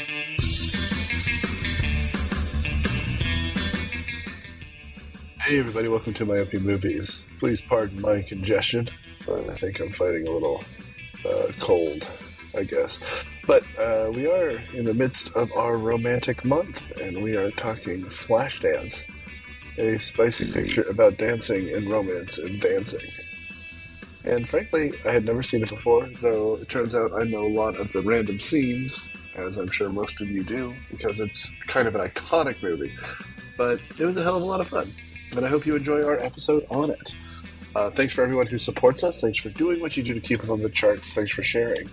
Hey everybody, welcome to my opening movies. Please pardon my congestion. I think I'm fighting a little cold, I guess. But we are in the midst of our romantic month, and we are talking Flashdance, a spicy picture about dancing and romance and dancing. And frankly, I had never seen it before, though it turns out I know a lot of the random scenes, as I'm sure most of you do, because it's kind of an iconic movie. But it was a hell of a lot of fun. And I hope you enjoy our episode on it. Thanks for everyone who supports us. Thanks for doing what you do to keep us on the charts. Thanks for sharing.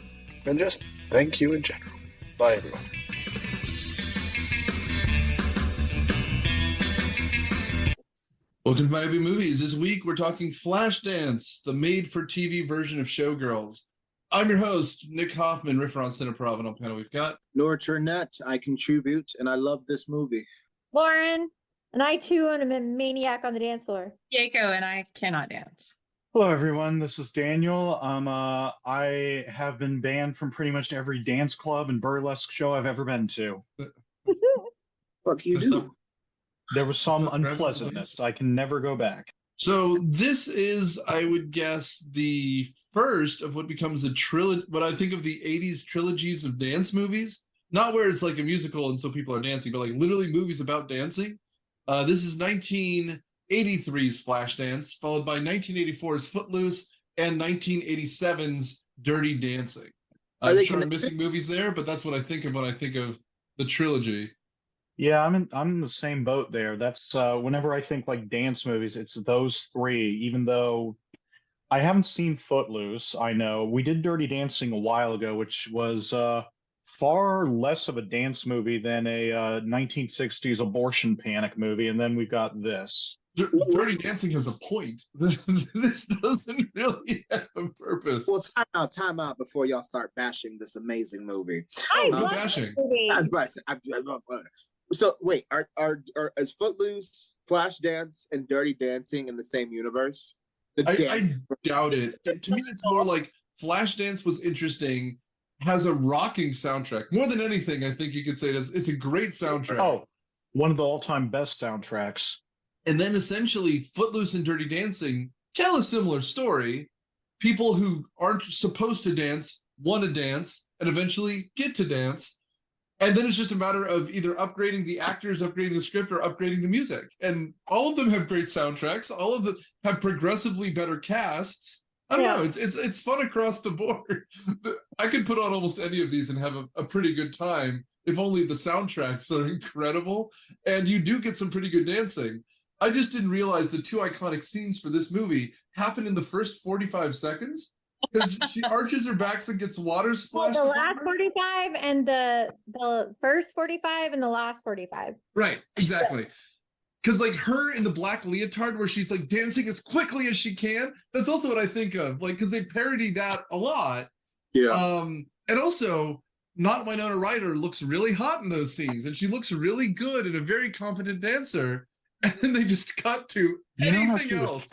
And just thank you in general. Bye, everyone. Welcome to My Opening Movies. This week we're talking Flashdance, the made-for-TV version of Showgirls. I'm your host, Nick Hoffman, Riffer on Cineprov, and on panel we've got Nouri. I contribute, and I love this movie. Lauren, and I too am a maniac on the dance floor. Keiko, and I cannot dance. Hello, everyone. This is Daniel. I have been banned from pretty much every dance club and burlesque show I've ever been to. Fuck you do. There was some unpleasantness. I can never go back. So this is, I would guess, the first of what becomes a trilogy, what I think of the 80s trilogies of dance movies. Not where it's like a musical and so people are dancing, but like literally movies about dancing. This is 1983's Flashdance, followed by 1984's Footloose and 1987's Dirty Dancing. I'm sure I'm missing movies there, but that's what I think of when I think of the trilogy. Yeah, I'm in the same boat there. That's whenever I think like dance movies, it's those three. Even though I haven't seen Footloose, I know we did Dirty Dancing a while ago, which was far less of a dance movie than a 1960s abortion panic movie, and then we got this. Dirty Dancing has a point. This doesn't really have a purpose. Well, time out before y'all start bashing this amazing movie. I no love bashing. this movie. So wait, are is Footloose, Flashdance, and Dirty Dancing in the same universe? I doubt it. To me, it's more like Flashdance was interesting, has a rocking soundtrack. More than anything, I think you could say it's a great soundtrack. Oh, one of the all-time best soundtracks. And then essentially, Footloose and Dirty Dancing tell a similar story. People who aren't supposed to dance want to dance and eventually get to dance. And then it's just a matter of either upgrading the actors, upgrading the script, or upgrading the music. And all of them have great soundtracks. All of them have progressively better casts. I don't know. It's fun across the board. I could put on almost any of these and have a pretty good time if only the soundtracks are incredible. And you do get some pretty good dancing. I just didn't realize the two iconic scenes for this movie happen in the first 45 seconds. Because she arches her back and gets water splashed. The last 45 and the first 45 and the last 45. Right, exactly. Because like her in the black leotard where she's like dancing as quickly as she can. That's also what I think of. Like, because they parody that a lot. Yeah. And also, not Winona Ryder looks really hot in those scenes, and she looks really good and a very competent dancer. And then they just cut to anything else.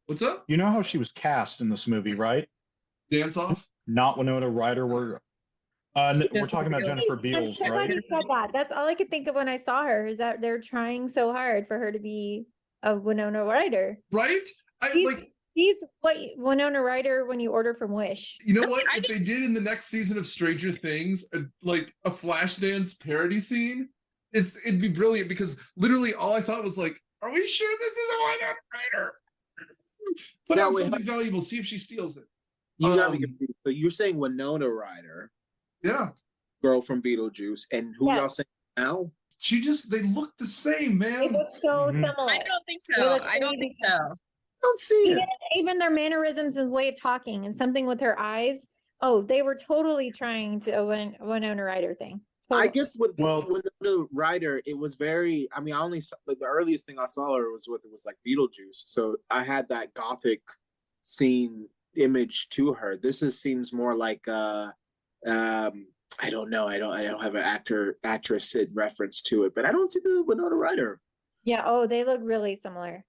What's up? You know how she was cast in this movie, right? Dance off? Not Winona Ryder. We're talking about Jennifer Beals, I'm so glad right? you said that. That's all I could think of when I saw her, is that they're trying so hard for her to be a Winona Ryder. Right? He's what Winona Ryder when you order from Wish. You know what? If they did in the next season of Stranger Things, like a Flashdance parody scene, it'd be brilliant, because literally all I thought was like, are we sure this is a Winona Ryder? Put out something valuable, see if she steals it. You got me confused. So you're saying Winona Ryder, yeah, girl from Beetlejuice, and who y'all saying now? They look the same, man. They look so similar. I don't think so. I don't see it. Even their mannerisms and way of talking, and something with her eyes. Oh, they were totally trying to a Winona Ryder thing. I guess with Winona Ryder, it was very. I mean, I only saw, like, the earliest thing I saw her was like Beetlejuice, so I had that gothic scene image to her. This seems more like I don't know. I don't have an actress reference to it, but I don't see the Winona Ryder. Yeah. Oh, they look really similar.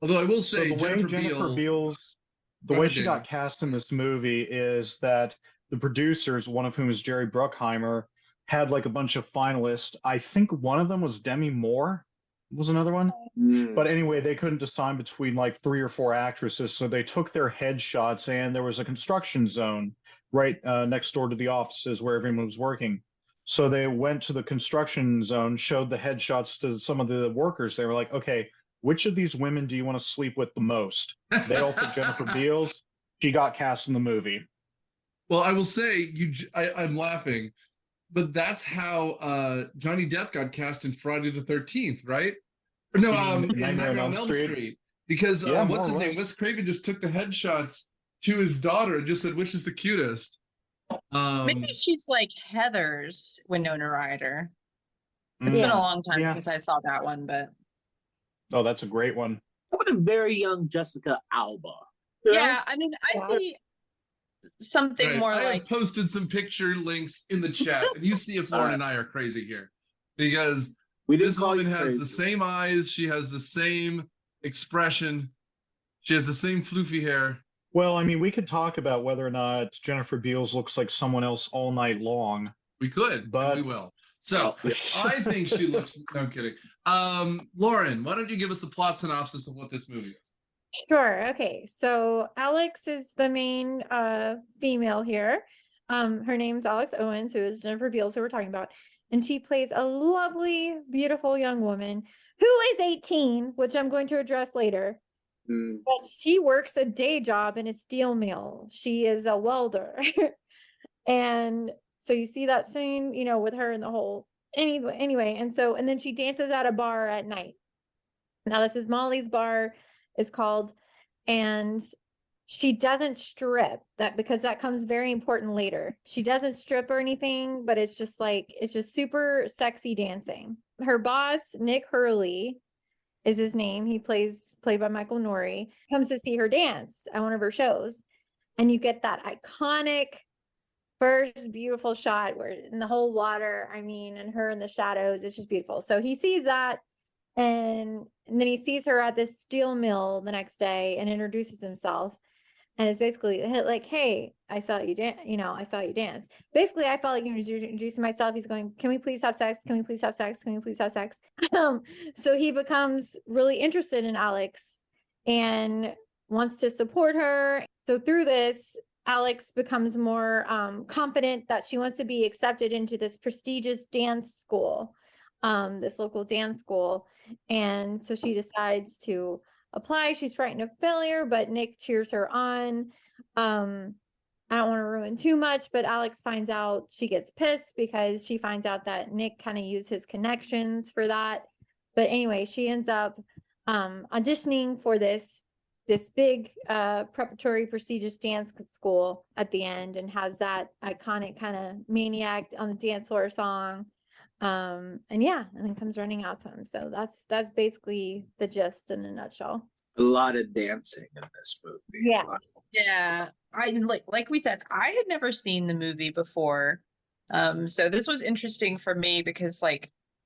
Although I will say, the way Jennifer Beals, the way she got cast in this movie is that the producers, one of whom is Jerry Bruckheimer, had like a bunch of finalists. I think one of them was Demi Moore, was another one. Mm. But anyway, they couldn't decide between like 3 or 4 actresses, so they took their headshots, and there was a construction zone right next door to the offices where everyone was working. So they went to the construction zone, showed the headshots to some of the workers. They were like, okay, which of these women do you want to sleep with the most? They all picked Jennifer Beals. She got cast in the movie. Well, I will say, I'm laughing, but that's how Johnny Depp got cast in Friday the 13th, right? Or no, in Nightmare on Elm Street. Because Yeah, what's his more or name? less. Wes Craven just took the headshots to his daughter and just said, which is the cutest? Maybe she's like Heather's Winona Ryder. It's been Yeah. a long time Yeah. since I saw that one, but Oh, that's a great one. What a very young Jessica Alba. yeah, I mean, I Yeah. see something Right. more I like have posted some picture links in the chat, and you see if Lauren and I are crazy here. Because We didn't this call woman you has crazy. the same eyes, she has the same expression, she has the same floofy hair. Well, I mean, we could talk about whether or not Jennifer Beals looks like someone else all night long. We could, But- and we will. So Yeah. I think she looks. No, I'm kidding. Lauren, why don't you give us the plot synopsis of what this movie is? Sure. Okay. So Alex is the main female here. Her name's Alex Owens, who is Jennifer Beals, who we're talking about. And she plays a lovely, beautiful young woman who is 18, which I'm going to address later. Mm. But she works a day job in a steel mill. She is a welder. And so you see that scene, you know, with her and the whole anyway. And then she dances at a bar at night. Now this is Molly's bar is called, and she doesn't strip, that because that comes very important later. She doesn't strip or anything, but it's just super sexy dancing. Her boss, Nick Hurley, is his name. He played by Michael Nouri, comes to see her dance at one of her shows. And you get that iconic first beautiful shot where in the whole water, I mean, and her in the shadows, it's just beautiful. So he sees that, and then he sees her at this steel mill the next day and introduces himself. And it's basically like, hey, I saw you dance, I saw you dance. Basically, I felt like introducing myself. He's going, can we please have sex? Can we please have sex? Can we please have sex? So he becomes really interested in Alex and wants to support her. So through this, Alex becomes more confident that she wants to be accepted into this prestigious dance school, this local dance school. And so she decides to apply. She's frightened of failure, but Nick cheers her on. I don't want to ruin too much, but Alex finds out, she gets pissed because she finds out that Nick kind of used his connections for that. But anyway, she ends up auditioning for this big preparatory prestigious dance school at the end, and has that iconic kind of Maniac on the dance floor song. And then comes running out to him. So that's basically the gist in a nutshell. A lot of dancing in this movie. Yeah. yeah. I like we said, I had never seen the movie before. So this was interesting for me because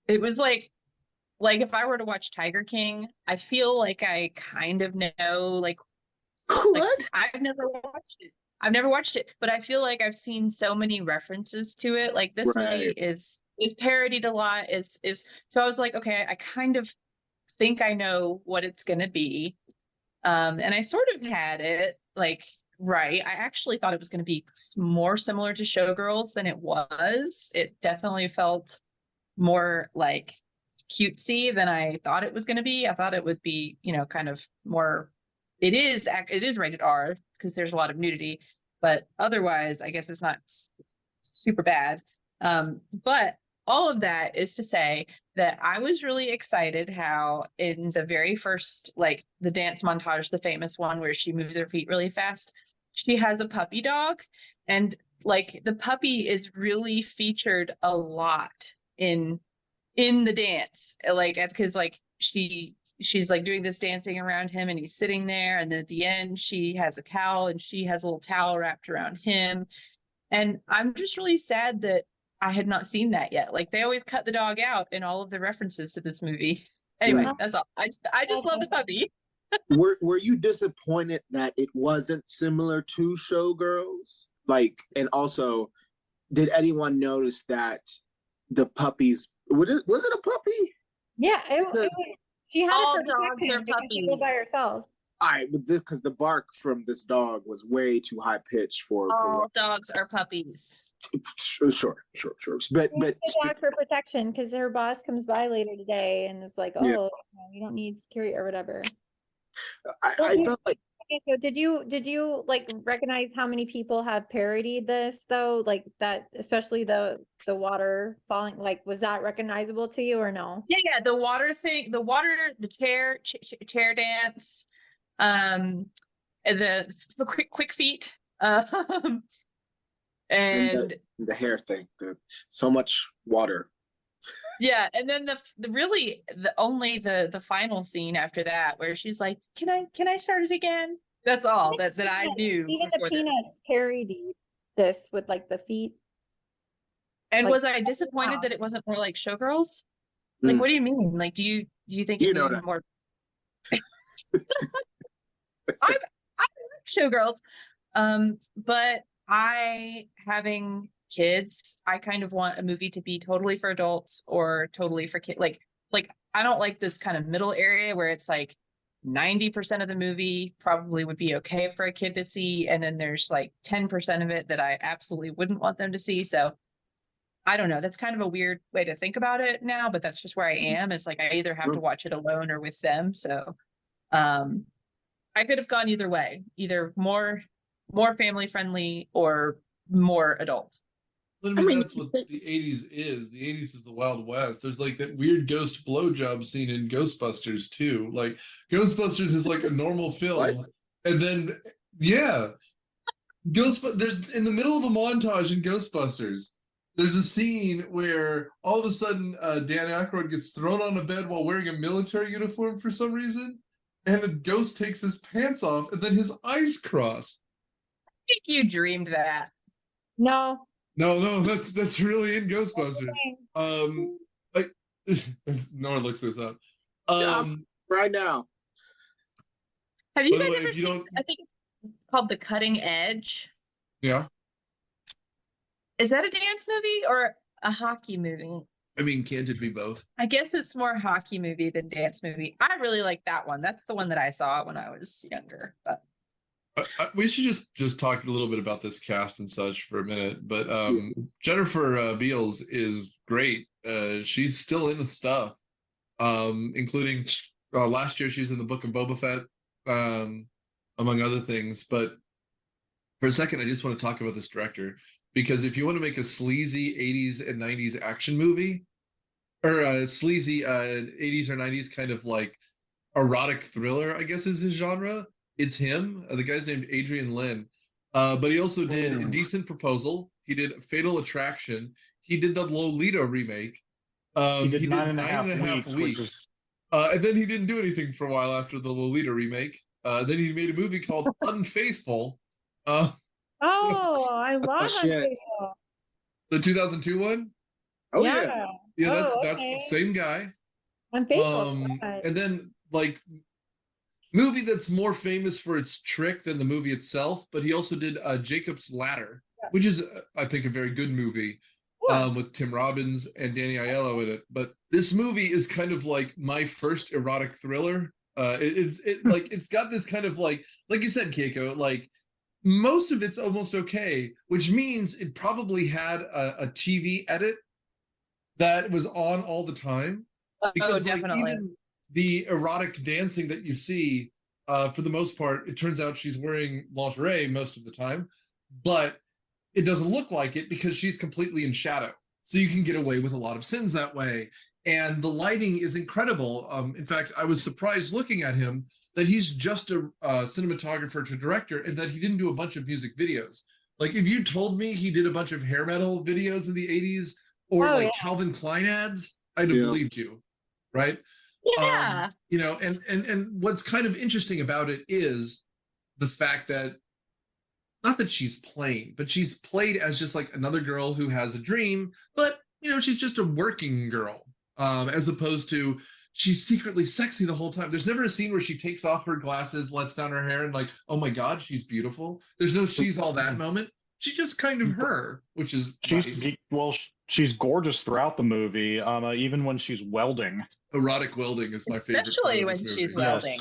it was like if I were to watch Tiger King, I feel like I kind of know What? I've never watched it, but I feel like I've seen so many references to it. Like this movie is parodied a lot, is so I was like, okay, I kind of think I know what it's gonna be. And I sort of had it right. I actually thought it was gonna be more similar to Showgirls than it was. It definitely felt more like cutesy than I thought it was gonna be. I thought it would be, kind of more. It is rated R because there's a lot of nudity, but otherwise, I guess it's not super bad. But all of that is to say that I was really excited how in the very first, the dance montage, the famous one where she moves her feet really fast, she has a puppy dog, and the puppy is really featured a lot in the dance, because she's doing this dancing around him and he's sitting there, and then at the end she has a towel and she has a little towel wrapped around him. And I'm just really sad that I had not seen that yet. They always cut the dog out in all of the references to this movie. Anyway, that's all. I just love the puppy. Were you disappointed that it wasn't similar to Showgirls? And also, did anyone notice that the puppies. Was it a puppy? Yeah, she had All it for dogs protection are because she lived by herself. All right, but this because the bark from this dog was way too high pitched for All dogs are puppies. Sure. But She needs a dog for protection because her boss comes by later today and is like, "Oh, Yeah. you don't need security or whatever." I felt like Okay, so did you like recognize how many people have parodied this though? Like that, especially the water falling. Like, was that recognizable to you or no? Yeah. The water thing, the chair dance, and the quick feet, and the hair thing. So much water. yeah, and then the final scene after that where she's like, "Can I start it again?" That's all that I knew. Even the Peanuts parodied this with like the feet. And like, was I disappointed that it wasn't more like Showgirls? Like, what do you mean? Like, do you think You it know needed that. more? I like Showgirls, but having kids, I kind of want a movie to be totally for adults or totally for kids. Like I don't like this kind of middle area where it's like 90% of the movie probably would be okay for a kid to see, and then there's like 10% of it that I absolutely wouldn't want them to see. So I don't know. That's kind of a weird way to think about it now, but that's just where I am. It's like I either have to watch it alone or with them. So I could have gone either way, either more family friendly or more adult. I mean, that's what the 80s is. The 80s is the Wild West. There's like that weird ghost blowjob scene in Ghostbusters too. Like Ghostbusters is like a normal film, and then there's in the middle of a montage in Ghostbusters. There's a scene where all of a sudden Dan Aykroyd gets thrown on a bed while wearing a military uniform for some reason, and a ghost takes his pants off, and then his eyes cross. I think you dreamed that. No. No, that's really in Ghostbusters. Like Nora looks this up. Right now. Have you guys ever seen? I think it's called The Cutting Edge. Yeah. Is that a dance movie or a hockey movie? I mean, can't it be both? I guess it's more hockey movie than dance movie. I really like that one. That's the one that I saw when I was younger. But we should just talk a little bit about this cast and such for a minute. But Jennifer Beals is great. She's still in the stuff, including last year she was in the Book of Boba Fett, among other things. But for a second, I just want to talk about this director, because if you want to make a sleazy 80s and 90s action movie, or a sleazy 80s or 90s kind of like erotic thriller, I guess is his genre, it's him. The guy's named Adrian Lyne. But he also did Indecent Proposal. He did Fatal Attraction. He did the Lolita remake. He did 9.5 weeks. And then he didn't do anything for a while after the Lolita remake. Then he made a movie called Unfaithful. I love Unfaithful. The 2002 one? Oh yeah. Yeah, that's the same guy. Unfaithful. And then like movie that's more famous for its trick than the movie itself, but he also did Jacob's Ladder, which is I think a very good movie with Tim Robbins and Danny Aiello in it. But this movie is kind of like my first erotic thriller. It's got this kind of like you said, Keiko, like most of it's almost okay, which means it probably had a TV edit that was on all the time, because like even the erotic dancing that you see, for the most part, it turns out she's wearing lingerie most of the time, but it doesn't look like it because she's completely in shadow. So you can get away with a lot of sins that way. And the lighting is incredible. In fact, I was surprised looking at him that he's just a cinematographer to director, and that he didn't do a bunch of music videos. Like if you told me he did a bunch of hair metal videos in the 80s or Calvin Klein ads, I'd have believed you, right? Yeah. And what's kind of interesting about it is the fact that, not that she's plain, but she's played as just like another girl who has a dream, but she's just a working girl, as opposed to she's secretly sexy the whole time. There's never a scene where she takes off her glasses, lets down her hair, and like, oh my God, she's beautiful. There's no she's all that moment. She's just kind of her, which is nice. Well, She's gorgeous throughout the movie, even when she's welding. Erotic welding is my favorite. Especially part when of this she's movie. welding.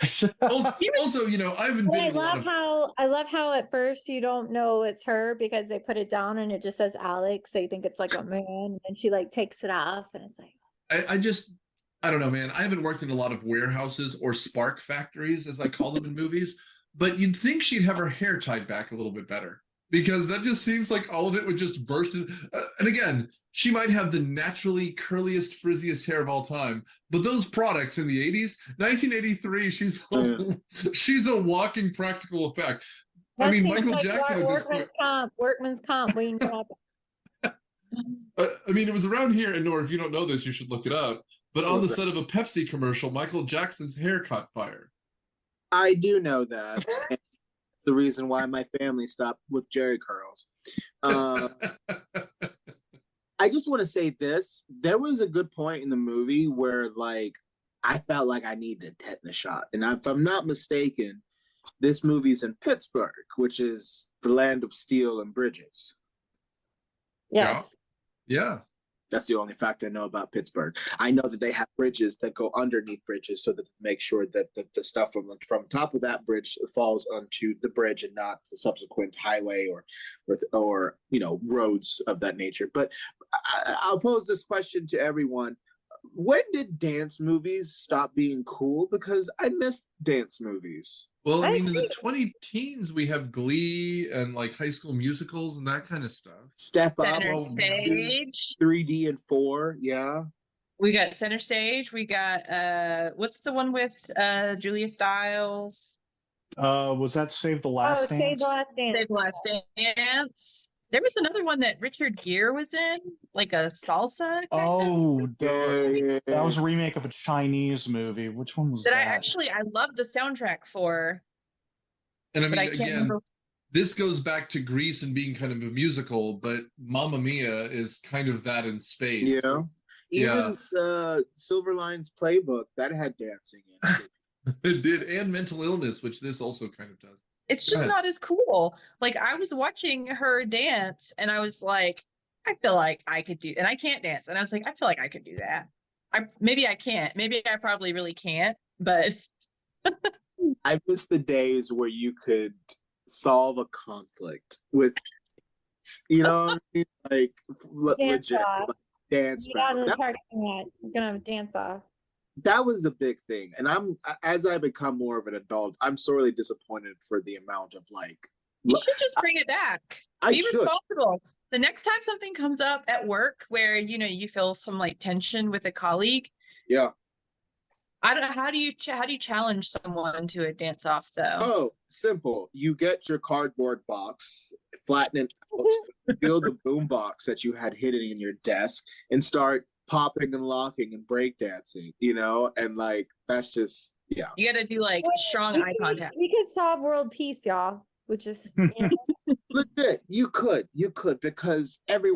Yes. Also, I haven't But been I in a lot love of. how at first you don't know it's her because they put it down and it just says Alex, so you think it's like a man, and then she like takes it off and it's like I don't know, man. I haven't worked in a lot of warehouses or spark factories, as I call them in movies, but you'd think she'd have her hair tied back a little bit better because that just seems like all of it would just burst in. And again, she might have the naturally curliest, frizziest hair of all time, but those products in the 80s, 1983, she's a walking practical effect. that I mean, seems Michael like Jackson at this point. workman's comp waiting to happen. I mean, it was around here, and Nouri, if you don't know this, you should look it up. But on the set of a Pepsi commercial, Michael Jackson's hair caught fire. I do know that. It's the reason why my family stopped with Jerry curls. I just want to say this. There was a good point in the movie where, like, I felt like I needed a tetanus shot. And if I'm not mistaken, this movie's in Pittsburgh, which is the land of steel and bridges. Yes. Yeah. That's the only fact I know about Pittsburgh. I know that they have bridges that go underneath bridges so that they make sure that the stuff from top of that bridge falls onto the bridge and not the subsequent highway or roads of that nature. But I'll pose this question to everyone. When did dance movies stop being cool? Because I miss dance movies. Well, I I mean, in the agree. 20 teens, we have Glee and like High School Musicals and that kind of stuff. Step Up, Center Stage. 3D and 4, yeah. We got Center Stage. We got what's the one with Julia Stiles? Was that Save the Last Dance? Save the Last Dance. Save the Last Dance. There was another one that Richard Gere was in, like a salsa. Oh, Yeah. that was a remake of a Chinese movie. Which one was That that? I love the soundtrack for. And I But mean, I can't again, remember. this goes back to Grease and being kind of a musical, but Mamma Mia is kind of that in spades. Yeah. Even the Silver Lines Playbook, that had dancing in it. It did, and mental illness, which this also kind of does. It's just not as cool. Like I was watching her dance and I was like, I feel like I could do, and I can't dance. And I was like, I feel like I could do that. Maybe I can't. Maybe I probably really can't, but I miss the days where you could solve a conflict with, what I mean? Like Dance legit off. dance Get out battle. of the parking lot. We're gonna have a dance off. That was a big thing. And as I become more of an adult, I'm sorely disappointed for the amount of you should just bring it back. I Be should. responsible. The next time something comes up at work where you feel some like tension with a colleague, Yeah. I don't know, how do you challenge someone to a dance off though? Oh, simple. You get your cardboard box, flatten it out, build a boom box that you had hidden in your desk, and start popping and locking and breakdancing, and like that's just You got to do like strong eye contact. We could solve world peace, y'all. Which is legit. You could because every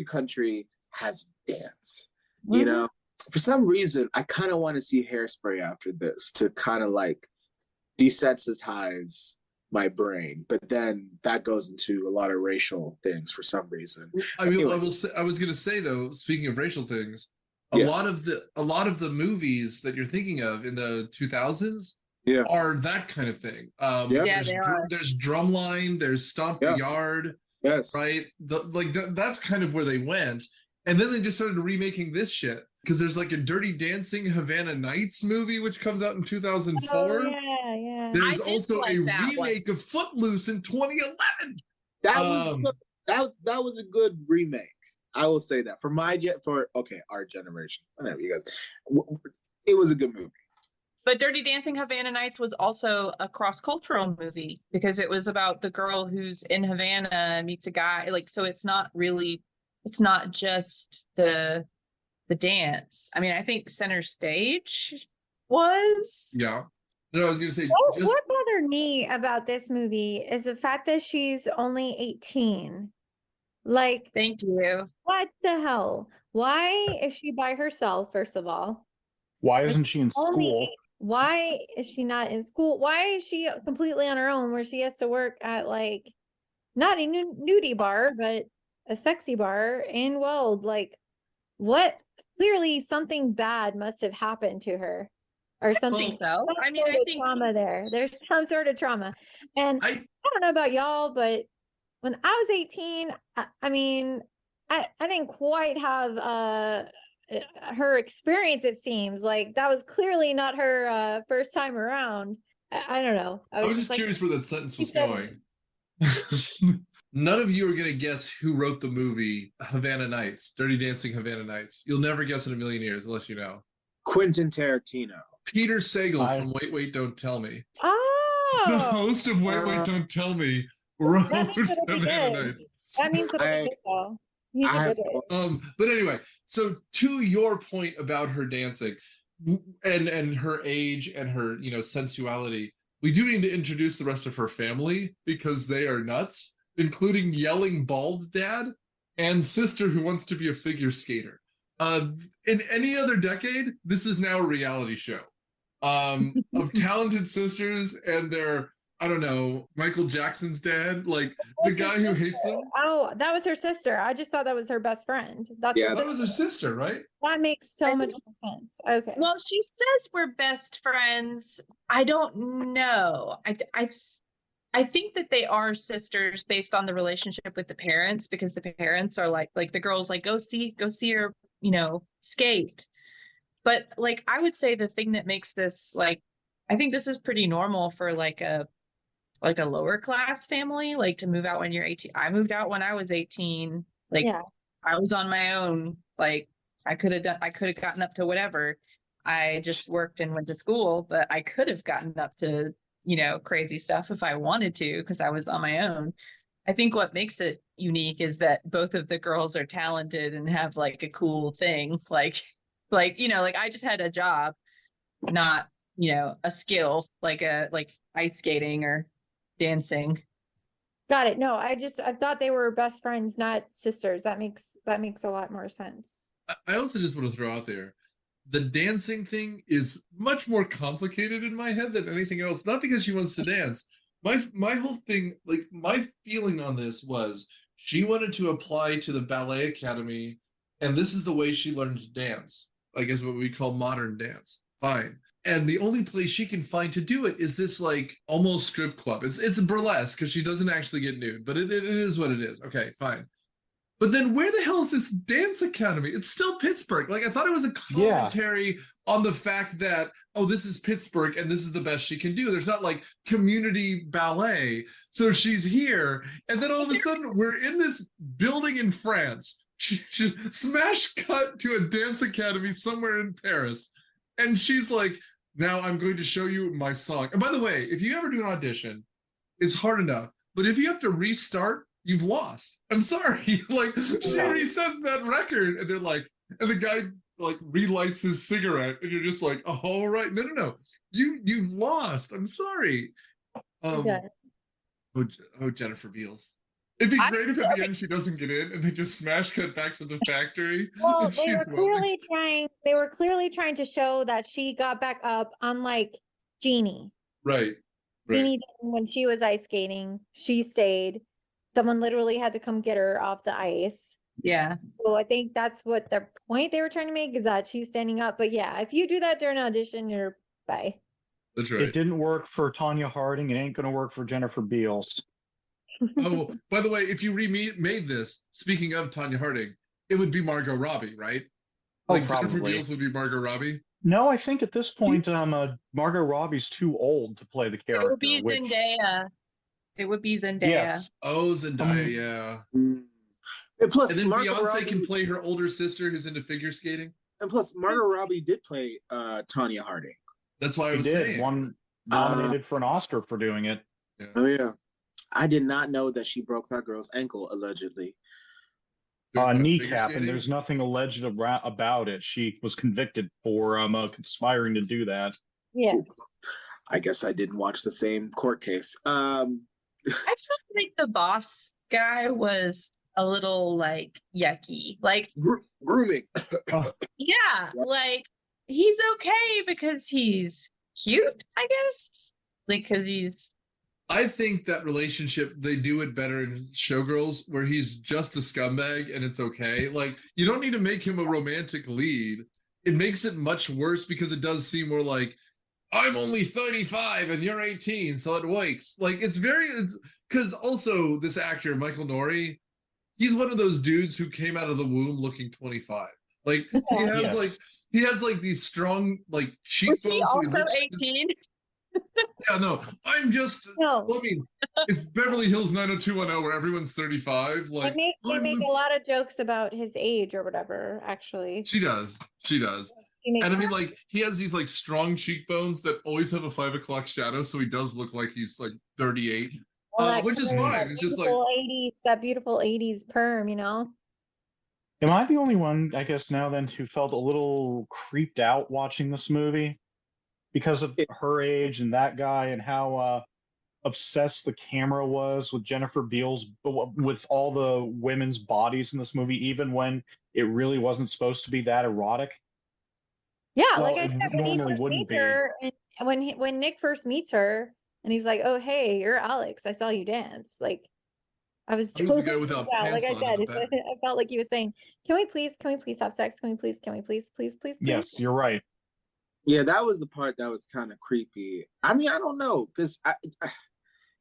country has dance. For some reason, I kind of want to see Hairspray after this to kind of like desensitize my brain, but then that goes into a lot of racial things for some reason. I mean, Anyway. I was going to say though, speaking of racial things, a Yes. lot of the movies that you're thinking of in the 2000s are that kind of thing. There's Drumline, there's Stomp the Yard, Yes, right? That's kind of where they went, and then they just started remaking this shit because there's like a Dirty Dancing Havana Nights movie which comes out in 2004. Oh, yeah. There's I did also like a that remake of Footloose in 2011. that was good. that was a good remake. I will say that for our generation. Whatever you guys, it was a good movie. But Dirty Dancing Havana Nights was also a cross-cultural movie because it was about the girl who's in Havana meets a guy. Like, so it's not just the dance. I mean, I think Center Stage was. Yeah. No, I was going to say. What bothered me about this movie is the fact that she's only 18. Like, thank you. What the hell? Why is she by herself, first of all? Why isn't she in school? Why is she not in school? Why is she completely on her own where she has to work at like not a nudie bar, but a sexy bar in Weld. Like, what? Clearly something bad must have happened to her or something. So, Some I mean, sort I of think trauma there. There's some sort of trauma. And I I don't know about y'all, but when I was 18, I mean, I didn't quite have her experience, it seems. Like that was clearly not her first time around. I don't know. I was was just like, curious where that sentence was keep that going. None of you are going to guess who wrote the movie Havana Nights, Dirty Dancing Havana Nights. You'll never guess in a million years unless you know. Quentin Tarantino. Peter Sagal from Wait, Wait, Don't Tell Me. The Oh, host of Wait, Wait, Don't Tell Me wrote that means it'll be Havana good. Nights. That means it'll be good though. He's a I good have one. But anyway, so to your point about her dancing and her age and her, sensuality, we do need to introduce the rest of her family because they are nuts, including yelling bald dad and sister who wants to be a figure skater. In any other decade, this is now a reality show of talented sisters and their, I don't know, Michael Jackson's dad, like the guy who hates them. Oh, that was her sister. I just thought that was her best friend. That's Yeah, That was her sister, right? that makes so much more sense. Okay. well, she says we're best friends. I don't know. I think that they are sisters based on the relationship with the parents, because the parents are like the girls like go see her, skate. But like I would say the thing that makes this like, I think this is pretty normal for like a lower class family, like to move out when you're 18. I moved out when I was 18. Like Yeah. I was on my own. Like I could have gotten up to whatever. I just worked and went to school, but I could have gotten up to, crazy stuff if I wanted to, because I was on my own. I think what makes it unique is that both of the girls are talented and have like a cool thing. Like I just had a job, not, a skill like ice skating or dancing. Got it. No, I thought they were best friends, not sisters. That makes a lot more sense. I also just want to throw out there, the dancing thing is much more complicated in my head than anything else. Not because she wants to dance. My whole thing, like my feeling on this was she wanted to apply to the ballet academy, and this is the way she learns dance. I guess what we call modern dance. Fine. And the only place she can find to do it is this like almost strip club. It's a burlesque because she doesn't actually get nude, but it is what it is. Okay, fine. But then where the hell is this dance academy? It's still Pittsburgh. Like I thought it was a commentary on the fact that, oh, this is Pittsburgh and this is the best she can do. There's not like community ballet. So she's here. And then all of a sudden we're in this building in France. She smash cut to a dance academy somewhere in Paris. And she's like, now I'm going to show you my song. And by the way, if you ever do an audition, it's hard enough. But if you have to restart, you've lost. I'm sorry. Like she resets that record and they're like, and the guy like relights his cigarette and you're just like, oh, all right. No. You've lost. I'm sorry. Oh, Jennifer Beals. It'd be great if at the end she doesn't get in and they just smash cut back to the factory. Well, they were clearly trying to show that she got back up, unlike Jeannie. Right. Jeannie, when she was ice skating, she stayed. Someone literally had to come get her off the ice. Yeah. So I think that's what the point they were trying to make, is that she's standing up. But yeah, if you do that during an audition, you're bye. That's right. It didn't work for Tanya Harding. It ain't going to work for Jennifer Beals. Oh, by the way, if you remade this, speaking of Tanya Harding, it would be Margot Robbie, right? Like probably. Jennifer Beals would be Margot Robbie. No, I think at this point, Margot Robbie's too old to play the character. It would be Zendaya. It would be Zendaya. Yes. Oh, Zendaya, yeah. And plus, And then Margot Beyonce Robbie can play her older sister who's into figure skating. And plus, Margot Robbie did play Tanya Harding. That's why I She was did. saying. One nominated for an Oscar for doing it. Yeah. Oh yeah, I did not know that she broke that girl's ankle allegedly. Kneecap, and there's nothing alleged about it. She was convicted for conspiring to do that. Yeah. I guess I didn't watch the same court case. I felt like the boss guy was a little like yucky, like grooming. yeah, like he's okay because he's cute, I guess, like because he's I think that relationship, they do it better in Showgirls, where he's just a scumbag and it's okay. Like, you don't need to make him a romantic lead. It makes it much worse because it does seem more like, I'm only 35 and you're 18, so it works. Like, it's because also this actor, Michael Nouri, he's one of those dudes who came out of the womb looking 25. Like, he has like these strong, like, Was he cheekbones. So also looks 18? Yeah, no, I'm just. No. Well, I mean, it's Beverly Hills 90210 where everyone's 35. They Like, make a lot of jokes about his age or whatever, actually. she does. And I mean, like, he has these like strong cheekbones that always have a 5 o'clock shadow, so he does look like he's like 38, which is fine. It's just like 80s, that beautiful 80s perm, you know. Am I the only one, I guess, now then, who felt a little creeped out watching this movie because of her age and that guy and how obsessed the camera was with Jennifer Beals, with all the women's bodies in this movie, even when it really wasn't supposed to be that erotic? Yeah, Well, like I it said, when he normally first wouldn't meets be. her, and when Nick first meets her, and he's like, "Oh, hey, you're Alex. I saw you dance." Like, I was I was the totally guy without freaked out. Like pants I on in said, the back. I felt like he was saying, "Can we please have sex? Can we please?" Yes, you're right. Yeah, that was the part that was kind of creepy. I mean, I don't know, because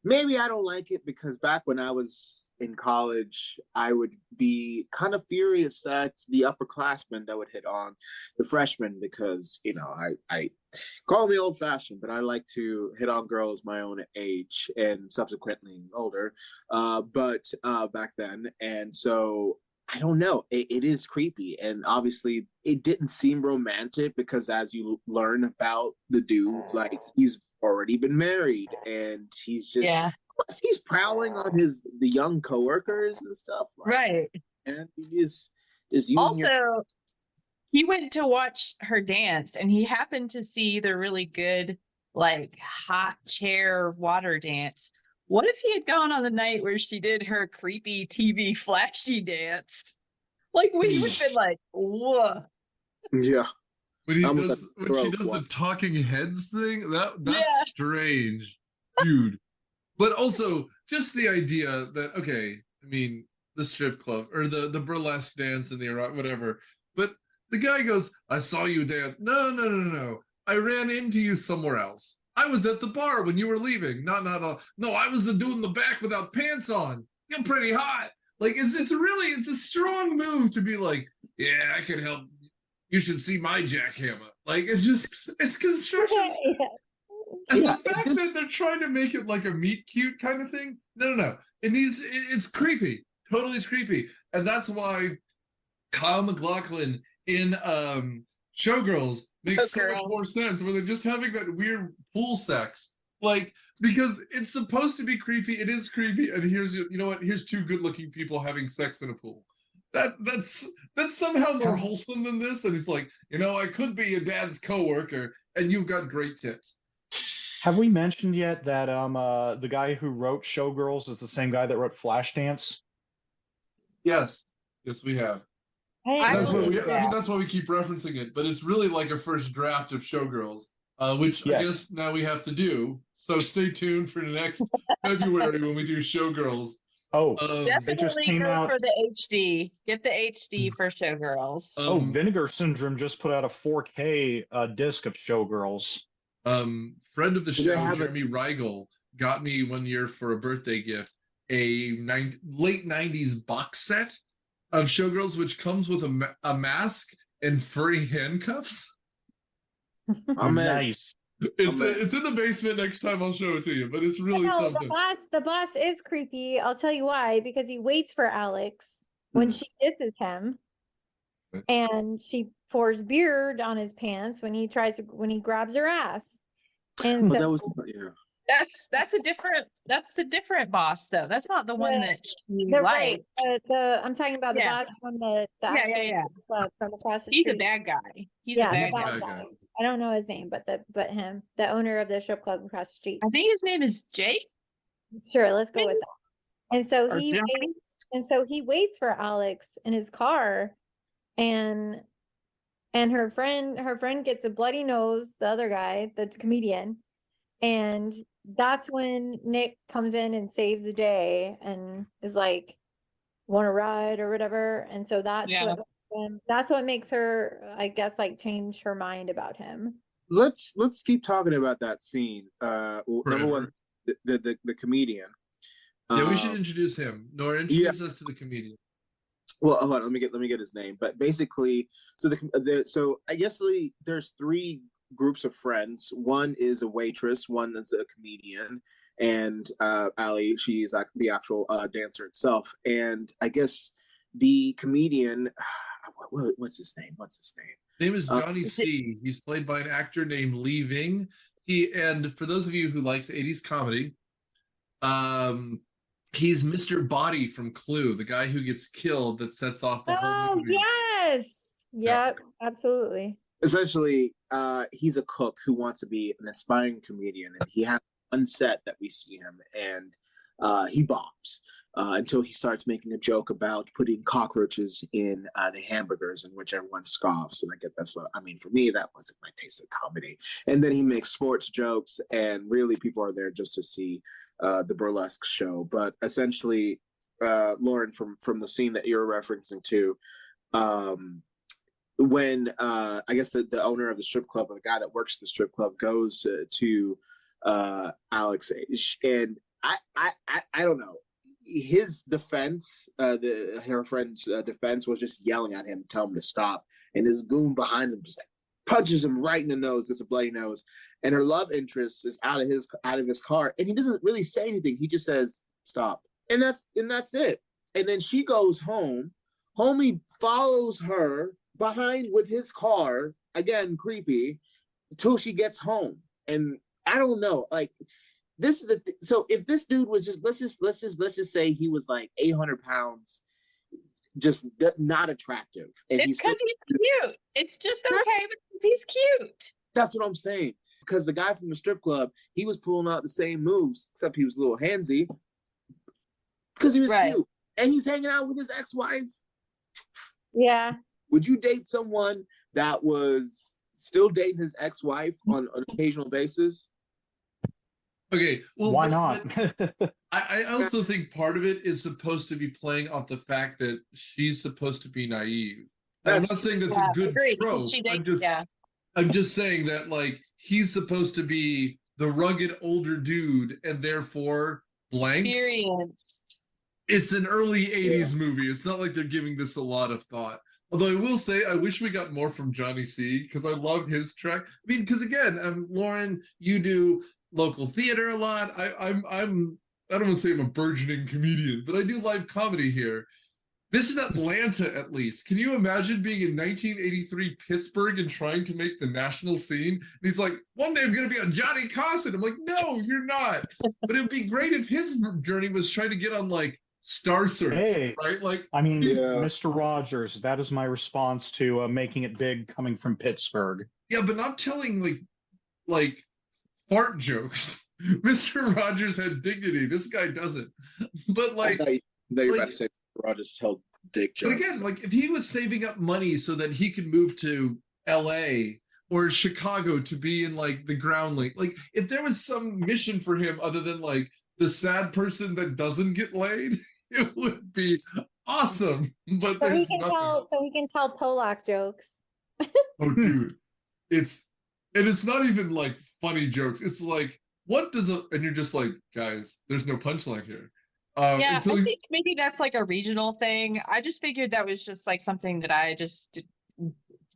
maybe I don't like it because back when I was in college, I would be kind of furious at the upperclassmen that would hit on the freshmen because, you know, I call me old fashioned, but I like to hit on girls my own age and subsequently older. But back then, and so I don't know. It is creepy, and obviously, it didn't seem romantic because as you learn about the dude, like he's already been married, and he's just he's prowling on the young coworkers and stuff. Like, Right. and he is using Also, he went to watch her dance, and he happened to see the really good, like, hot chair water dance. What if he had gone on the night where she did her creepy TV flashy dance? Like, we would have been like, whoa. Yeah. When she Almost does the talking heads thing, that's Yeah. strange, dude. But also just the idea that, okay, I mean, the strip club or the burlesque dance in the Iraq, whatever. But the guy goes, I saw you dance. No. I ran into you somewhere else. I was at the bar when you were leaving. No, I was the dude in the back without pants on. You're pretty hot. Like, it's a strong move to be like, yeah, I can help. You should see my jackhammer. Like, it's construction. And the fact that they're trying to make it like a meet cute kind of thing, no. It's creepy. Totally it's creepy. And that's why Kyle MacLachlan in Showgirls makes so much more sense, where they're just having that weird pool sex. Like, because it's supposed to be creepy, it is creepy, and here's two good-looking people having sex in a pool. That's somehow more wholesome than this. And it's like, I could be your dad's coworker, and you've got great tits. Have we mentioned yet that the guy who wrote Showgirls is the same guy that wrote Flashdance? Yes, we have. That's why we keep referencing it. But it's really like a first draft of Showgirls, which I guess now we have to do. So stay tuned for the next February when we do Showgirls. Oh, definitely it just came go out for the HD. Get the HD for Showgirls. Vinegar Syndrome just put out a 4K disc of Showgirls. Friend of the show, Jeremy Rigel, got me one year for a birthday gift a late 90s box set of Showgirls, which comes with a mask and furry handcuffs. Nice. It's in the basement. Next time I'll show it to you, but it's really something. The boss is creepy. I'll tell you why, because he waits for Alex when she disses him, and she pours beer on his pants when he grabs her ass. And that's the different boss though. That's not the one that she liked. I'm talking about the boss from the club from across the street. He's a bad guy. He's a bad guy. I don't know his name, but him, the owner of the strip club across the street. I think his name is Jake. Sure, let's go with that. And so he waits for Alex in his car, and her friend gets a bloody nose, the other guy, the comedian, And that's when Nick comes in and saves the day and is like, want to ride or whatever. And so that's what makes her, I guess, like change her mind about him. Let's keep talking about that scene. Number one, the comedian. Yeah, we should introduce him. Nora, introduce us to the comedian. Well, hold on, let me get his name. But basically, so I guess there's three groups of friends. One is a waitress, one that's a comedian, and Allie, she's like the actual dancer itself. And I guess the comedian, what's his name? His name is Johnny C. He's played by an actor named Ving. And for those of you who likes 80s comedy, he's Mr. Body from Clue, the guy who gets killed that sets off the whole movie. Yes. Yep, absolutely. Essentially, he's a cook who wants to be an aspiring comedian, and he has one set that we see him, and he bombs until he starts making a joke about putting cockroaches in the hamburgers, in which everyone scoffs. And I get that's, I mean, for me, that wasn't my taste of comedy. And then he makes sports jokes, and really people are there just to see the burlesque show. But essentially, Lauren, from the scene that you're referencing to, when I guess the owner of the strip club, or the guy that works the strip club, goes to Alex, and I don't know, his defense, her friend's defense was just yelling at him, tell him to stop, and his goon behind him just like punches him right in the nose, gets a bloody nose, and her love interest is out of his car, and he doesn't really say anything. He just says stop, and that's it. And then she goes home. Homie follows her behind with his car, again creepy, until she gets home. And I don't know, like, this is so if this dude was just let's just say he was like 800 pounds, just not attractive, and it's because he's cute. It's just okay, but he's cute. That's what I'm saying. Because the guy from the strip club, he was pulling out the same moves, except he was a little handsy because he was cute, and he's hanging out with his ex-wife. Yeah. Would you date someone that was still dating his ex-wife on an occasional basis? Okay, well, why not? I also think part of it is supposed to be playing off the fact that she's supposed to be naive. I'm not saying that's a good trope. I'm just saying that, like, he's supposed to be the rugged older dude, and therefore blank. Experienced. It's an early 80s movie. It's not like they're giving this a lot of thought. Although I will say, I wish we got more from Johnny C, because I love his track. I mean, because again, Lauren, you do local theater a lot. I don't want to say I'm a burgeoning comedian, but I do live comedy here. This is Atlanta, at least. Can you imagine being in 1983 Pittsburgh and trying to make the national scene? And he's like, one day I'm going to be on Johnny Carson. I'm like, no, you're not. But it would be great if his journey was trying to get on, like, Star Search, right? Like, I mean, Mr. Rogers, that is my response to making it big coming from Pittsburgh. Yeah, but not telling, like fart jokes. Mr. Rogers had dignity. This guy doesn't. But, like, you're about to say Rogers tell dick jokes. But again, like, if he was saving up money so that he could move to LA or Chicago to be in, like, the ground link, like, if there was some mission for him other than, like, the sad person that doesn't get laid, it would be awesome. But so there's he can nothing. so he can tell Polak jokes. Oh, dude, it's not even like funny jokes. It's like, what does and you're just like, guys, there's no punchline here. I think maybe that's like a regional thing. I just figured that was just like something that I just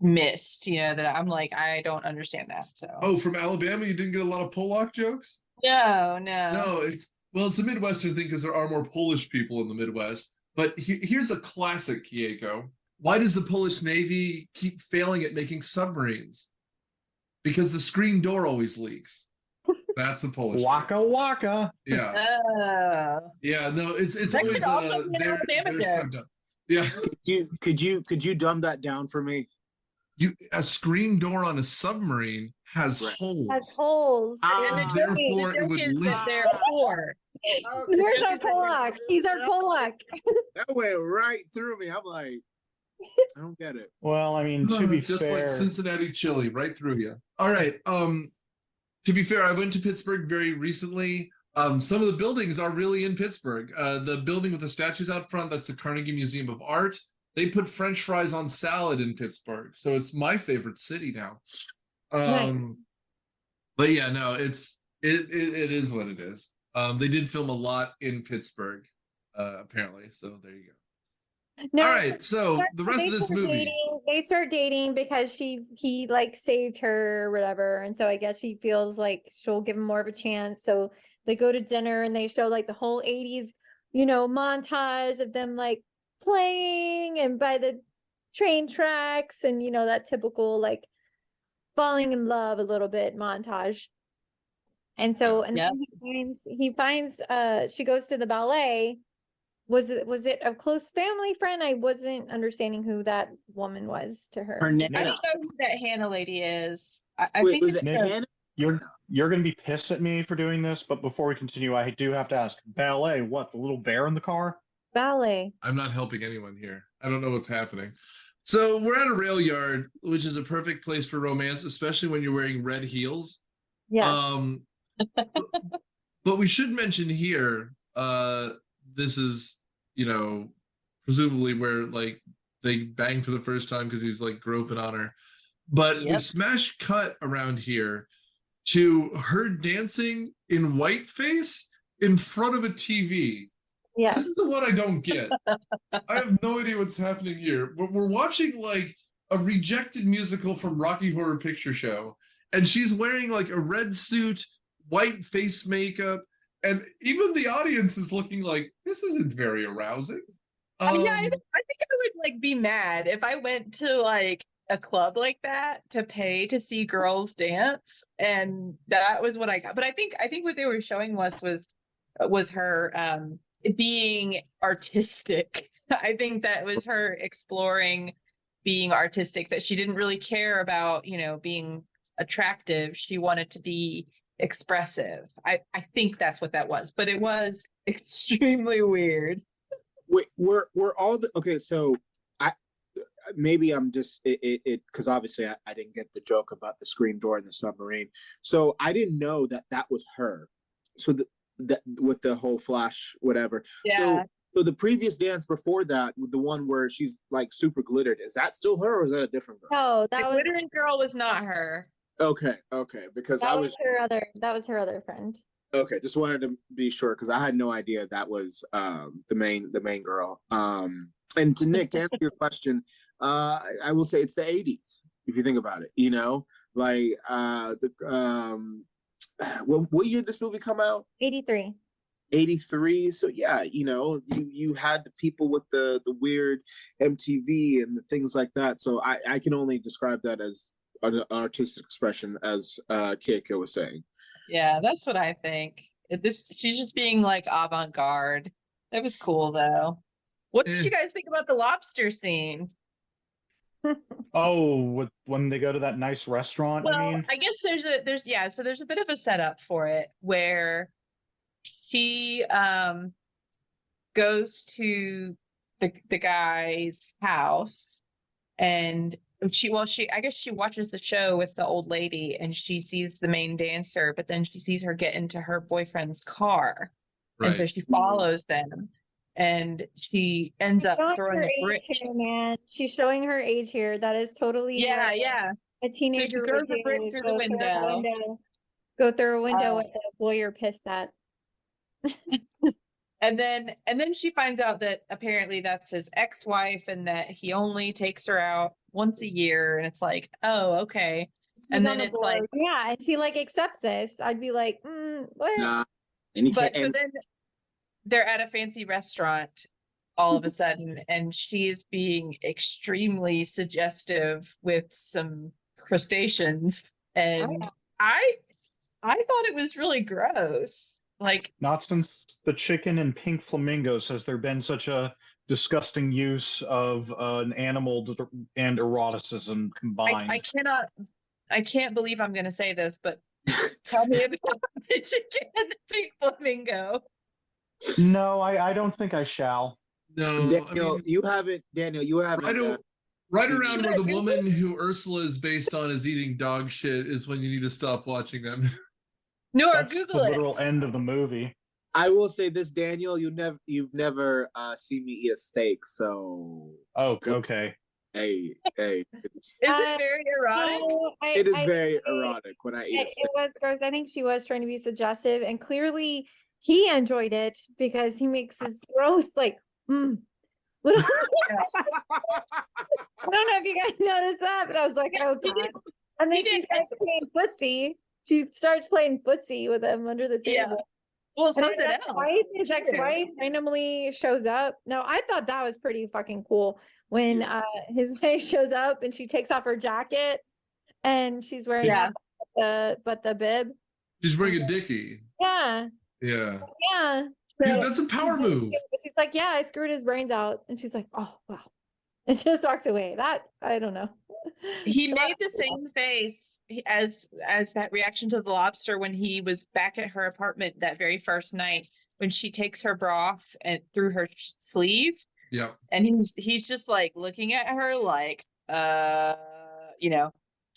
missed, that I'm like, I don't understand that. So. Oh, from Alabama, you didn't get a lot of Polak jokes? No. No, it's a Midwestern thing because there are more Polish people in the Midwest. But here's a classic, Keiko. Why does the Polish Navy keep failing at making submarines? Because the screen door always leaks. That's the Polish. Waka waka. Yeah. Yeah. No, it's always they're so dumb. Yeah. Could you dumb that down for me? A screen door on a submarine has holes. Has holes. And therefore it would leak. Therefore. Here's our Polak. He's our Polak. That went right through me. I'm like, I don't get it. Well, I mean, to be just fair, like Cincinnati chili, right through you. All right. to be fair, I went to Pittsburgh very recently. Some of the buildings are really in Pittsburgh. The building with the statues out front, that's the Carnegie Museum of Art. They put French fries on salad in Pittsburgh. So it's my favorite city now. Nice. But yeah, no, it is what it is. They did film a lot in Pittsburgh, apparently. So there you go. No, All right, so the rest of this movie. They start dating because he like saved her or whatever. And so I guess she feels like she'll give him more of a chance. So they go to dinner and they show like the whole 80s, montage of them like playing and by the train tracks and that typical like falling in love a little bit montage. And so and then he finds she goes to the ballet. Was it a close family friend? I wasn't understanding who that woman was to her. Her I name. don't know who that Hannah lady is. I Wait, think was it's it Hannah? You're going to be pissed at me for doing this, but before we continue, I do have to ask, ballet, what, the little bear in the car? Ballet. I'm not helping anyone here. I don't know what's happening. So we're at a rail yard, which is a perfect place for romance, especially when you're wearing red heels. Yeah. But we should mention here, this is, presumably where like they bang for the first time because he's like groping on her. But we smash cut around here to her dancing in whiteface in front of a TV. Yeah. This is the one I don't get. I have no idea what's happening here. We're watching like a rejected musical from Rocky Horror Picture Show, and she's wearing like a red suit, white face makeup, and even the audience is looking like, this isn't very arousing. Yeah, I think I would like be mad if I went to like a club like that to pay to see girls dance, and that was what I got. But I think what they were showing was her being artistic. I think that was her exploring being artistic, that she didn't really care about, being attractive. She wanted to be expressive. I think that's what that was, but it was extremely weird. Wait, we're all okay. So maybe I'm just it because obviously I didn't get the joke about the screen door in the submarine. So I didn't know that was her. So that with the whole flash whatever. Yeah. So the previous dance before that, the one where she's like super glittered, is that still her or is that a different girl? No, The glittering girl was not her. Okay, because that was her other friend. Okay, just wanted to be sure because I had no idea that was the main girl. And to Nick, to answer your question, I will say it's the 80s if you think about it. Like what year did this movie come out? 83. 83. So yeah, you had the people with the weird MTV and the things like that. So I can only describe that as an artistic expression, as Keiko was saying. Yeah, that's what I think. She's just being like avant-garde. That was cool though. What did you guys think about the lobster scene? When they go to that nice restaurant, well, I mean? I guess there's a bit of a setup for it where she goes to the guy's house, and she watches the show with the old lady, and she sees the main dancer, but then she sees her get into her boyfriend's car. Right. And so she follows them, and she ends up throwing a brick. Here, man. She's showing her age here. That is totally yeah. A teenager so throws a brick through the window. Go through a window at the boy you're pissed at. And then she finds out that apparently that's his ex-wife and that he only takes her out once a year, and it's like, oh, okay. She's and then it's board. like, yeah, and she like accepts this. I'd be like, what? Nah. So then they're at a fancy restaurant all of a sudden, and she's being extremely suggestive with some crustaceans, and I thought it was really gross. Like, not since the chicken and pink flamingos has there been such a disgusting use of an animal and eroticism combined. I can't believe I'm going to say this, but tell me about the chicken and the pink flamingo. No, I don't think I shall. No, Daniel, you haven't. Right around where the woman who Ursula is based on is eating dog shit is when you need to stop watching them. No, or That's the Google it. literal end of the movie. I will say this, Daniel, you've never seen me eat a steak, so Oh, Go- okay. hey, it's, Is it very erotic? No, it is I very think erotic when I eat a it steak. was gross. I think she was trying to be suggestive, and clearly he enjoyed it because he makes this gross, like, little. I don't know if you guys noticed that, but I was like, oh He god. did. And then He she did. starts playing footsie. She starts playing footsie with him under the Yeah. table. Well, And something else. his too. ex-wife randomly shows up. No, I thought that was pretty fucking cool when his wife shows up and she takes off her jacket and she's wearing Yeah. the bib. She's wearing a dickie. Yeah. Yeah. Yeah. Dude, that's a power move. She's like, yeah, I screwed his brains out. And she's like, oh wow. And just walks away. That I don't know. He made the same face as that reaction to the lobster when he was back at her apartment that very first night when she takes her bra off and through her sleeve. Yeah. And he's just like looking at her like, you know.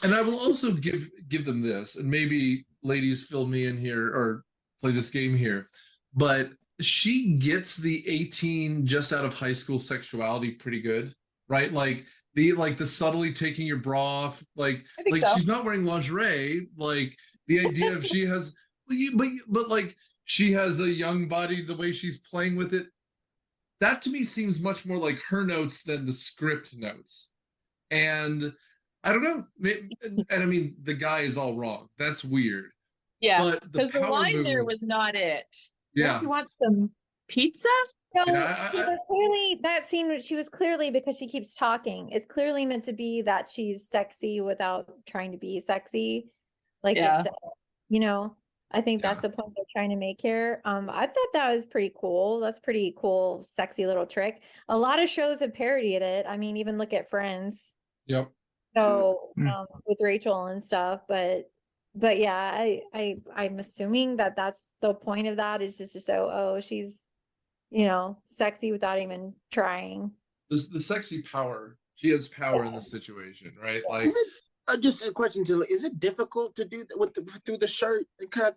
And I will also give them this, and maybe ladies fill me in here or play this game here, but she gets the 18 just out of high school sexuality pretty good, right? Like the subtly taking your bra off, like So. She's not wearing lingerie, like the idea of she has, but like she has a young body, the way she's playing with it, that to me seems much more like her notes than the script notes. And I don't know. And I mean, the guy is all wrong. That's weird. Yeah. But Because the line move, there was not it. Yeah. You want some pizza? So Yeah, she was clearly that scene. She was clearly, because she keeps talking, it's clearly meant to be that she's sexy without trying to be sexy. Like Yeah. it's, I think that's the point they're trying to make here. I thought that was pretty cool. That's pretty cool, sexy little trick. A lot of shows have parodied it. I mean, even look at Friends. Yep. So with Rachel and stuff, but yeah, I'm assuming that that's the point of that, is just to show, she's sexy without even trying. The sexy power. She has power in this situation, right? Like, Is it just a question to? Is it difficult to do that with through the shirt and kind of?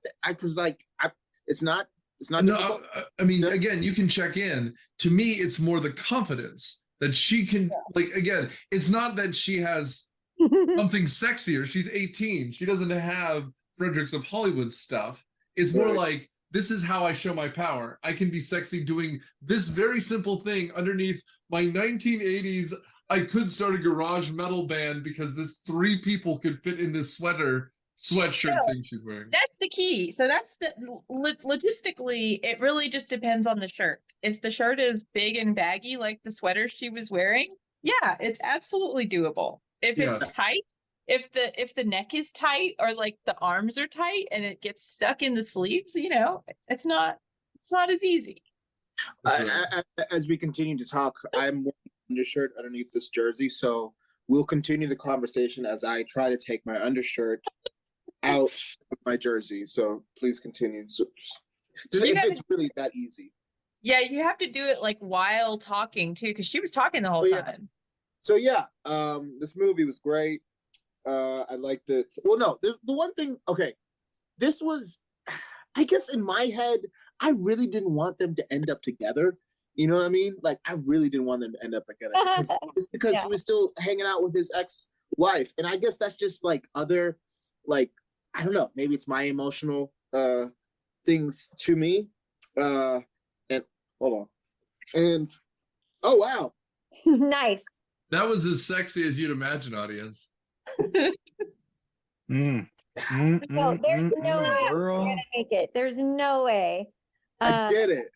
It's not. no, difficult? I mean, again, you can check in. To me, it's more the confidence that she can, like, again, it's not that she has something sexier. She's 18. She doesn't have Fredericks of Hollywood stuff. It's more like, this is how I show my power. I can be sexy doing this very simple thing underneath my 1980s. I could start a garage metal band because this 3 people could fit in this sweatshirt thing she's wearing. That's the key. So that's the logistically, it really just depends on the shirt. If the shirt is big and baggy like the sweater she was wearing, yeah, it's absolutely doable. If it's tight, if the neck is tight or like the arms are tight and it gets stuck in the sleeves, it's not as easy. As we continue to talk, I'm wearing an undershirt underneath this jersey, so we'll continue the conversation as I try to take my undershirt out of my jersey. So please continue. So, it's really that easy. Yeah, you have to do it like while talking too, because she was talking the whole time. So yeah, this movie was great. I liked it. Well, no, the one thing. Okay, this was, I guess, in my head, I really didn't want them to end up together. You know what I mean? Like, I really didn't want them to end up together because he was still hanging out with his ex-wife, and I guess that's just like other, like, I don't know. Maybe it's my emotional things to me. And hold on, and oh wow, nice. That was as sexy as you'd imagine, audience. No, there's no way I'm gonna make it. There's no way. I did it.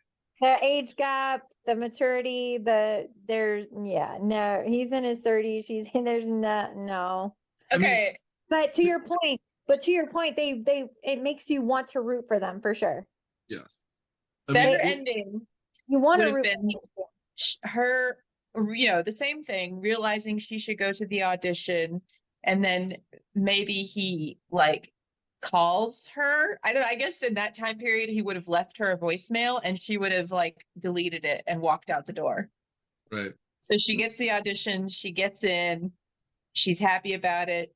The age gap, the maturity, no, he's in his 30s. There's no. Okay. But to your point, it makes you want to root for them for sure. Yes. Better ending. You want to would root have been for her, the same thing, realizing she should go to the audition, and then maybe he like calls her. I guess in that time period he would have left her a voicemail and she would have like deleted it and walked out the door. Right. So she gets the audition, she gets in, she's happy about it.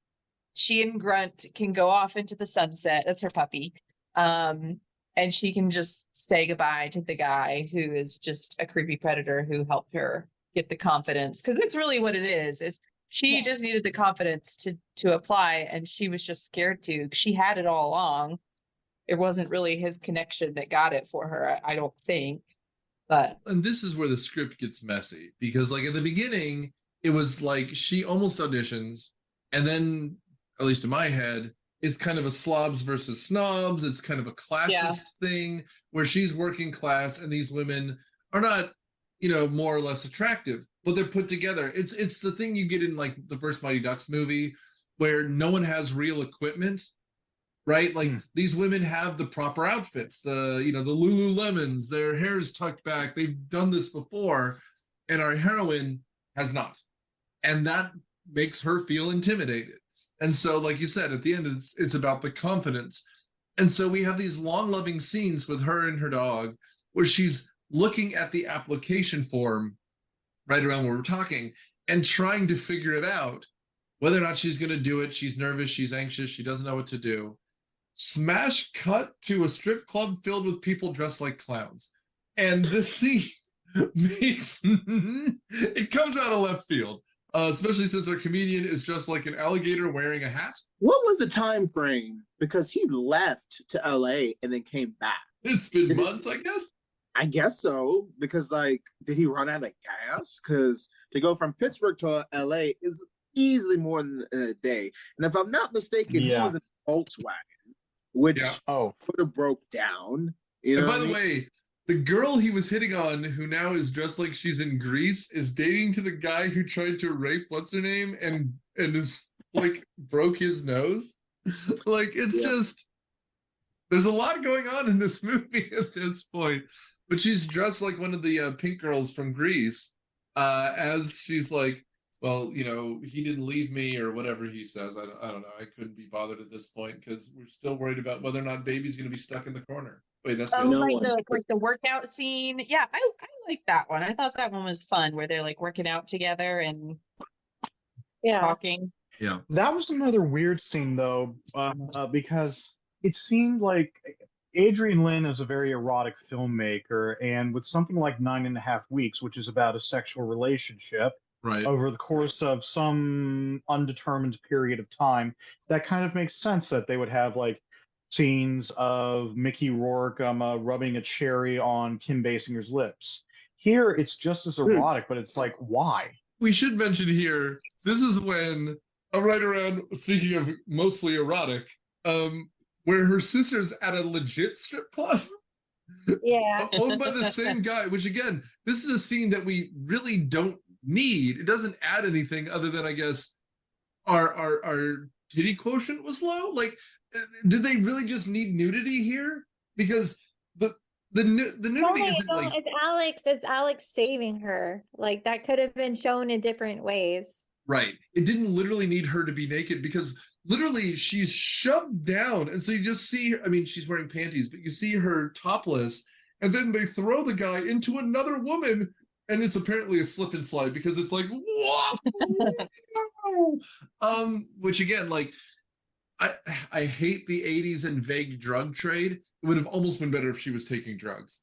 She and Grunt can go off into the sunset. That's her puppy. And she can just say goodbye to the guy who is just a creepy predator who helped her get the confidence, because that's really what it is she just needed the confidence to apply, and she was just scared to. She had it all along. It wasn't really his connection that got it for her, I don't think. But and this is where the script gets messy, because like at the beginning it was like she almost auditions, and then at least in my head it's kind of a slobs versus snobs. It's kind of a classist thing where she's working class and these women are not, more or less attractive, but they're put together. It's the thing you get in like the first Mighty Ducks movie where no one has real equipment, right? Like these women have the proper outfits, the Lululemons, their hair is tucked back. They've done this before, and our heroine has not. And that makes her feel intimidated. And so, like you said, at the end, it's about the confidence. And so we have these long, loving scenes with her and her dog where she's looking at the application form right around where we're talking and trying to figure it out, whether or not she's going to do it. She's nervous. She's anxious. She doesn't know what to do. Smash cut to a strip club filled with people dressed like clowns. And this scene makes it comes out of left field. Especially since our comedian is dressed like an alligator wearing a hat. What was the time frame? Because he left to LA and then came back. It's been months, I guess. I guess so. Because did he run out of gas? Because to go from Pittsburgh to LA is easily more than a day. And if I'm not mistaken, he was in a Volkswagen, which would have broke down. And by the way, the girl he was hitting on, who now is dressed like she's in Greece, is dating to the guy who tried to rape what's her name and is like broke his nose. Like it's just there's a lot going on in this movie at this point. But she's dressed like one of the pink girls from Greece, as she's like, well, he didn't leave me or whatever he says. I don't know. I couldn't be bothered at this point because we're still worried about whether or not baby's going to be stuck in the corner. Wait, that's like the workout scene. Yeah, I like that one. I thought that one was fun, where they're like working out together and talking. Yeah, that was another weird scene though, because it seemed like Adrian Lyne is a very erotic filmmaker, and with something like 9.5 Weeks, which is about a sexual relationship over the course of some undetermined period of time, that kind of makes sense that they would have like scenes of Mickey Rourke rubbing a cherry on Kim Basinger's lips. Here, it's just as erotic, but it's like, why? We should mention here, this is when, right around, speaking of mostly erotic, where her sister's at a legit strip club. Yeah. Owned by the same guy, which again, this is a scene that we really don't need. It doesn't add anything other than, I guess, our titty quotient was low. Like, did they really just need nudity here? Because the nudity isn't like it's Alex saving her. Like that could have been shown in different ways. Right. It didn't literally need her to be naked because literally she's shoved down, and so you just see her. I mean, she's wearing panties, but you see her topless, and then they throw the guy into another woman, and it's apparently a slip and slide because it's like whoa. Which again, like. I hate the 80s and vague drug trade. It would have almost been better if she was taking drugs.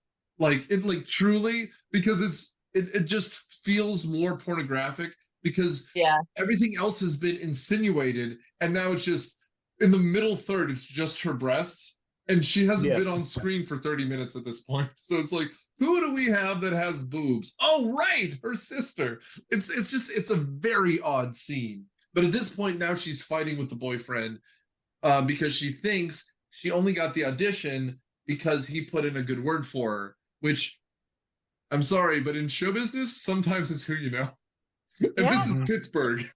Truly, because it just feels more pornographic because everything else has been insinuated, and now it's just in the middle third, it's just her breasts, and she hasn't been on screen for 30 minutes at this point. So it's like, who do we have that has boobs? Oh, right, her sister. It's a very odd scene. But at this point now she's fighting with the boyfriend. Because she thinks she only got the audition because he put in a good word for her, which I'm sorry, but in show business, sometimes it's who you know. And this is Pittsburgh.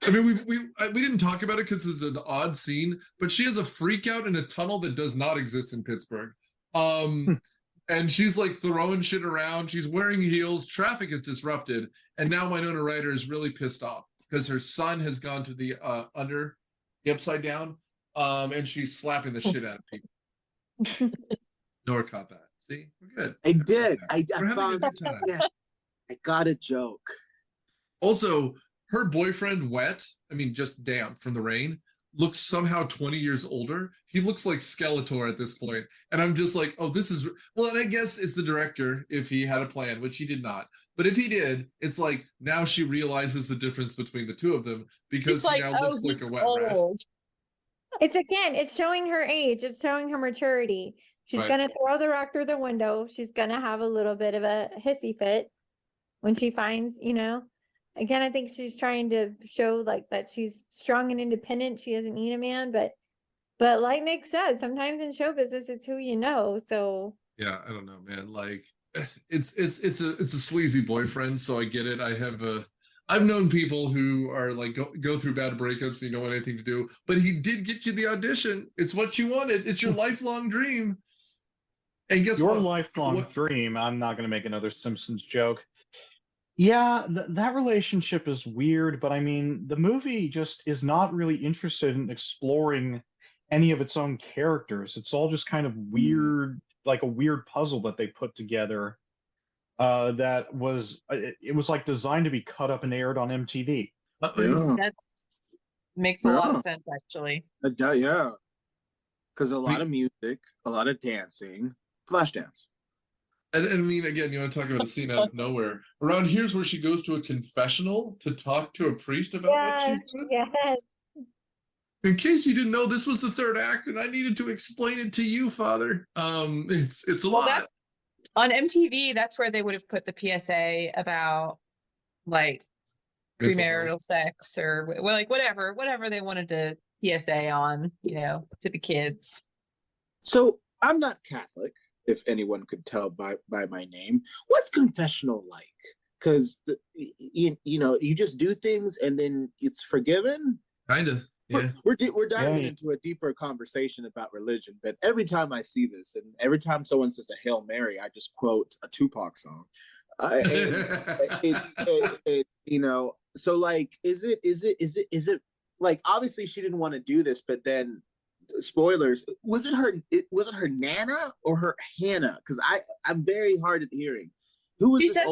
I mean, we didn't talk about it because it's an odd scene, but she has a freak out in a tunnel that does not exist in Pittsburgh. And she's like throwing shit around. She's wearing heels. Traffic is disrupted. And now Winona Ryder is really pissed off because her son has gone to the upside down. And she's slapping the shit out of people. Nouri caught that. See, we're good. I did. We're having a good time. Yeah, I got a joke. Also, her boyfriend wet. I mean, just damp from the rain. looks somehow 20 years older. He looks like Skeletor at this point. And I'm just like, oh, this is, well, and I guess it's the director if he had a plan, which he did not. But if he did, it's like now she realizes the difference between the two of them because It's he like, now oh, looks like he's a wet rat. old. It's showing her age. It's showing her maturity. She's Right. gonna throw the rock through the window. She's gonna have a little bit of a hissy fit when she finds, again, I think she's trying to show like that she's strong and independent. She doesn't need a man, but like Nick said, sometimes in show business, it's who you know. So Yeah, I don't know, man. Like it's a sleazy boyfriend, so I get it. I've known people who are like go through bad breakups and you don't want anything to do, but he did get you the audition. It's what you wanted. It's your lifelong dream. And guess Your what? lifelong dream. I'm not going to make another Simpsons joke. Yeah, that relationship is weird, but I mean, the movie just is not really interested in exploring any of its own characters. It's all just kind of weird, like a weird puzzle that they put together. That was it was like designed to be cut up and aired on MTV. Yeah. That makes a lot of sense, actually. Yeah. Because a lot of music, a lot of dancing, Flashdance. And I mean, again, you want to talk about a scene out of nowhere. Around here's where she goes to a confessional to talk to a priest about what she did. yes. In case you didn't know, this was the third act, and I needed to explain it to you, Father. It's a lot. On MTV, that's where they would have put the PSA about like premarital sex or like whatever they wanted to PSA on, to the kids. So I'm not Catholic, if anyone could tell by my name. What's confessional like? Because you just do things and then it's forgiven. Kind of. Yeah. We're diving into a deeper conversation about religion, but every time I see this, and every time someone says a Hail Mary, I just quote a Tupac song. So like, is it like, obviously she didn't want to do this, but then spoilers, was it her Nana or her Hannah? Because I'm very hard at hearing. Who was she this? said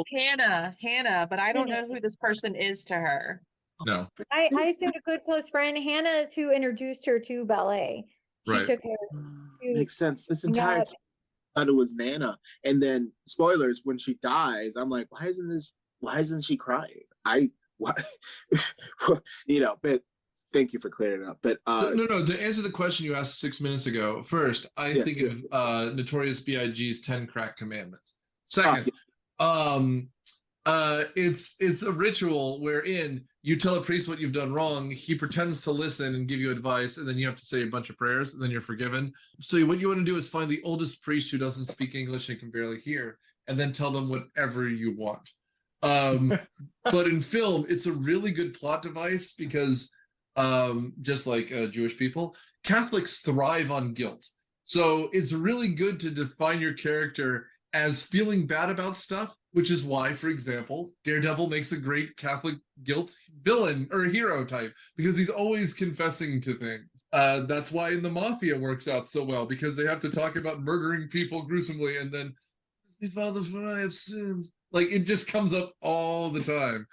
Hannah, but I don't know who this person is to her. No. I assumed a good close friend. Hannah is who introduced her to ballet. She Right. took her to, Makes sense. This entire time I thought it was Nana. And then spoilers, when she dies, I'm like, why isn't she crying? But thank you for clearing it up. But no, to answer the question you asked 6 minutes ago, first, I think of Notorious B.I.G.'s 10 Crack Commandments. Second, it's a ritual wherein you tell a priest what you've done wrong, he pretends to listen and give you advice, and then you have to say a bunch of prayers, and then you're forgiven. So what you want to do is find the oldest priest who doesn't speak English and can barely hear, and then tell them whatever you want. But in film, it's a really good plot device because just like Jewish people, Catholics thrive on guilt. So it's really good to define your character as feeling bad about stuff, which is why, for example, Daredevil makes a great Catholic guilt villain or hero type because he's always confessing to things. That's why in the Mafia works out so well, because they have to talk about murdering people gruesomely and then, "Me, Father, for I have sinned." Like, it just comes up all the time.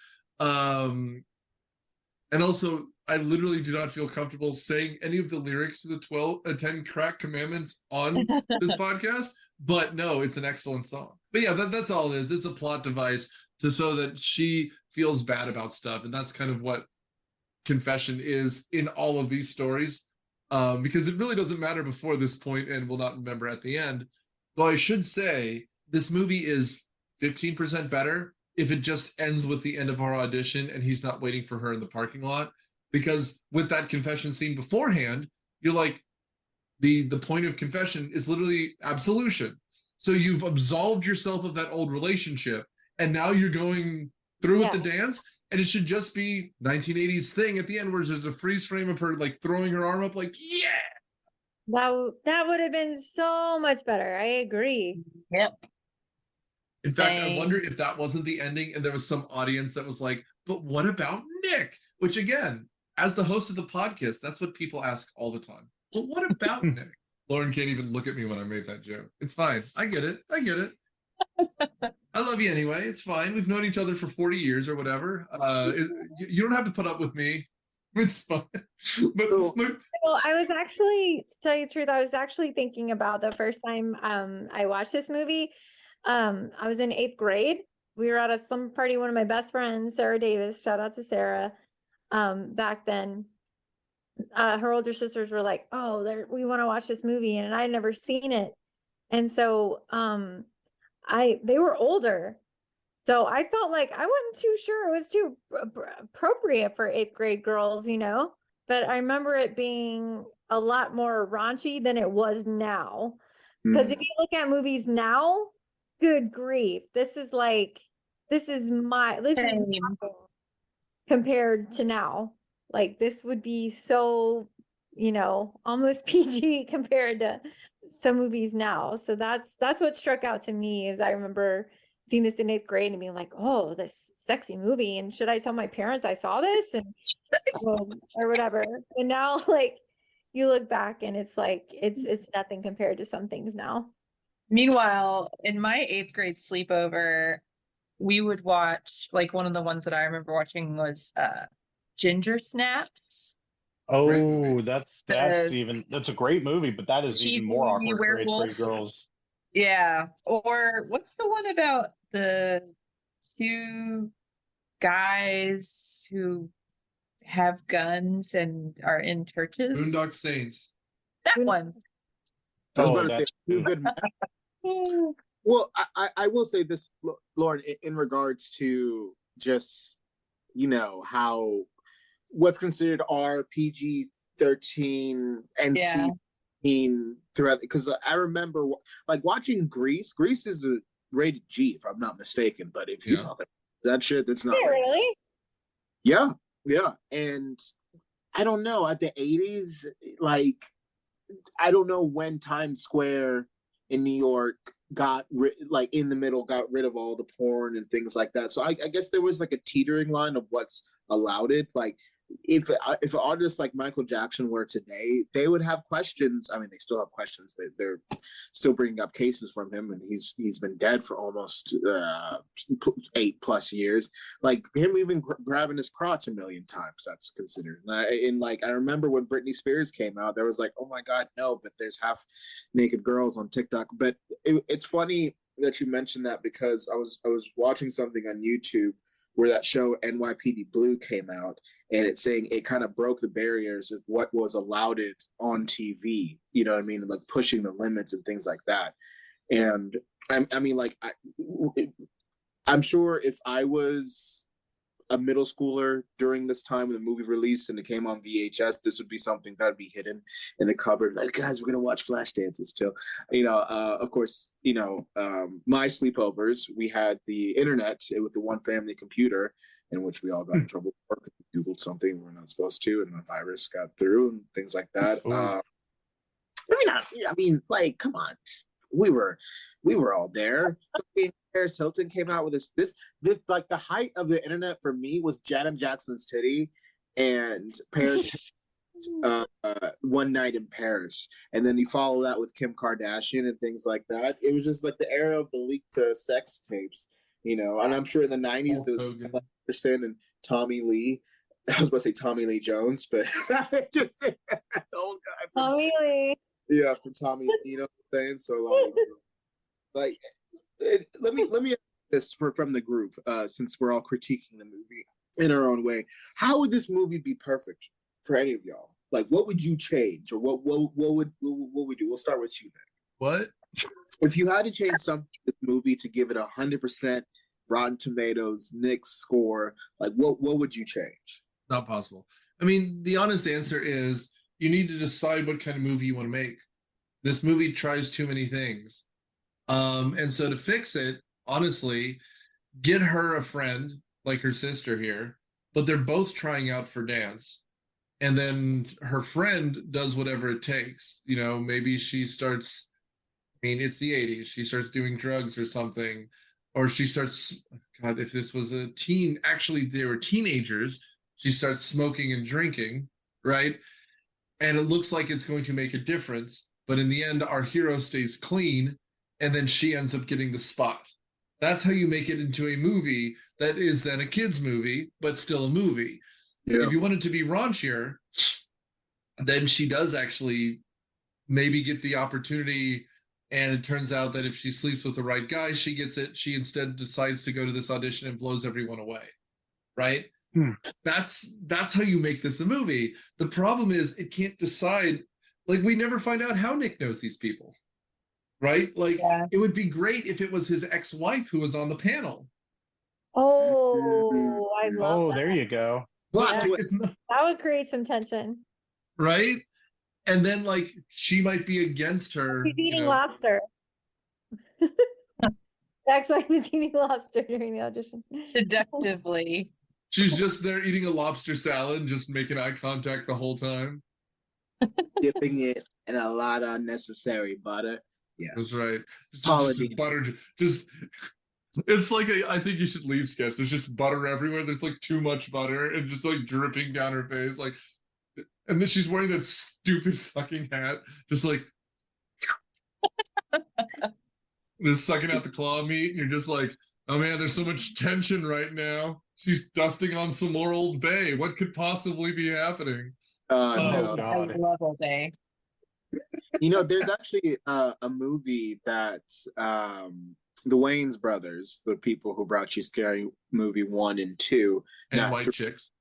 And also, I literally do not feel comfortable saying any of the lyrics to the 10 Crack Commandments on this podcast. But no, it's an excellent song. But yeah, that's all it is. It's a plot device so that she feels bad about stuff. And that's kind of what confession is in all of these stories. Because it really doesn't matter before this point and we'll not remember at the end. Though I should say, this movie is 15% better if it just ends with the end of our audition and he's not waiting for her in the parking lot. Because with that confession scene beforehand, you're like, the point of confession is literally absolution. So you've absolved yourself of that old relationship, and now you're going through with the dance, and it should just be 1980s thing at the end where there's a freeze frame of her like throwing her arm up like, yeah. That would have been so much better. I agree. Yep. In fact, I wonder if that wasn't the ending and there was some audience that was like, but what about Nick? Which again, as the host of the podcast, that's what people ask all the time. Well, what about Nick? Lauren can't even look at me when I made that joke. It's fine. I get it. I love you anyway. It's fine. We've known each other for 40 years or whatever. You don't have to put up with me. It's fun. But So- Well, I was actually, to tell you the truth, I was actually thinking about the first time I watched this movie. I was in 8th grade. We were at a slumber party. One of my best friends, Sarah Davis, shout out to Sarah. Back then, her older sisters were like, "Oh, we want to watch this movie," and I'd never seen it. And so, they were older. So I felt like I wasn't too sure it was too appropriate for 8th grade girls, you know? But I remember it being a lot more raunchy than it was now. Because if you look at movies now, good grief, this is Same. nothing compared to now. Like this would be so, almost PG compared to some movies now. So that's what struck out to me is I remember seeing this in 8th grade and being like, oh, this sexy movie. And should I tell my parents I saw this and or whatever? And now like you look back and it's like it's nothing compared to some things now. Meanwhile, in my 8th grade sleepover, we would watch, like, one of the ones that I remember watching was Ginger Snaps. Great Oh, movie. that's The that's a great movie, but that is even more cheesy awkward for 8th werewolf. grade girls. Yeah. Or what's the one about the two guys who have guns and are in churches? Boondock Saints. That one. I was Oh, about to say, that's two good. Well, I will say this, Lauren, in regards to just, how what's considered our PG-13 and Yeah. C throughout, because I remember like watching Grease. Grease is a rated G, if I'm not mistaken. But if you Yeah. talk that shit, that's not Yeah, rated. really? Yeah. And I don't know, at the 80s, like, I don't know when Times Square in New York got in the middle, got rid of all the porn and things like that. So I guess there was like a teetering line of what's allowed it. Like if artists like Michael Jackson were today, they would have questions. I mean, they still have questions. They're still bringing up cases from him, and he's been dead for almost 8+ years. Like him even grabbing his crotch a million times, that's considered. And I remember when Britney Spears came out, there was like, oh my God, no, but there's half naked girls on TikTok. But it's funny that you mentioned that, because I was watching something on YouTube where that show NYPD Blue came out, and it's saying it kind of broke the barriers of what was allowed it on TV. You know what I mean? Like pushing the limits and things like that. And I mean, like, I'm sure if I was a middle schooler during this time when the movie released and it came on VHS, this would be something that would be hidden in the cupboard. Like, guys, we're gonna watch Flashdance still. Of course, my sleepovers, we had the internet with the one family computer, in which we all got in trouble for because we Googled something we're not supposed to, and the virus got through and things like that. I mean, like, come on, we were all there. Paris Hilton came out with this like the height of the internet for me was Janet Jackson's titty and Paris One Night in Paris, and then you follow that with Kim Kardashian and things like that. It was just like the era of the leaked sex tapes, and I'm sure in the 90s there was Anderson and Tommy Lee. I was about to say Tommy Lee Jones, but just the old guy from Tommy Lee. Yeah, from Tommy, you know what I'm saying? So let me ask this from the group, since we're all critiquing the movie in our own way. How would this movie be perfect for any of y'all? Like, what would you change, or what would we do? We'll start with you, Ben. What? If you had to change something to this movie to give it 100% Rotten Tomatoes Nick's score, like what would you change? Not possible. I mean, the honest answer is you need to decide what kind of movie you want to make. This movie tries too many things. And so to fix it, honestly, get her a friend like her sister here, but they're both trying out for dance. And then her friend does whatever it takes. Maybe she starts, it's the 80s. She starts doing drugs or something. Or she starts, God, if this was a teen, actually they were teenagers, she starts smoking and drinking, right? And it looks like it's going to make a difference. But in the end, our hero stays clean, and then she ends up getting the spot. That's how you make it into a movie that is then a kid's movie, but still a movie. If you want it to be raunchier, then she does actually maybe get the opportunity, and it turns out that if she sleeps with the right guy, she gets it. She instead decides to go to this audition and blows everyone away, right? That's how you make this a movie. The problem is it can't decide. Like, we never find out how Nick knows these people, right? Like, it would be great if it was his ex-wife who was on the panel. Oh, I love Oh, that. there you go. Yeah. It's not, That would create some tension. right? And then, like, she might be against her. She's eating lobster. Ex-wife is eating lobster during the audition. Deductively. She's just there eating a lobster salad, just making eye contact the whole time. Dipping it in a lot of unnecessary butter. Yes. That's right. Just butter. Just it's like I think you should leave sketch. There's just butter everywhere. There's like too much butter and just like dripping down her face. Like, and then she's wearing that stupid fucking hat, just like just sucking out the claw meat, and you're just like, oh man, there's so much tension right now. She's dusting on some more Old Bay. What could possibly be happening? No. God. I love Old Bay. You know, there's actually a movie that the Wayans brothers, the people who brought you Scary Movie 1 and 2, And White Chicks.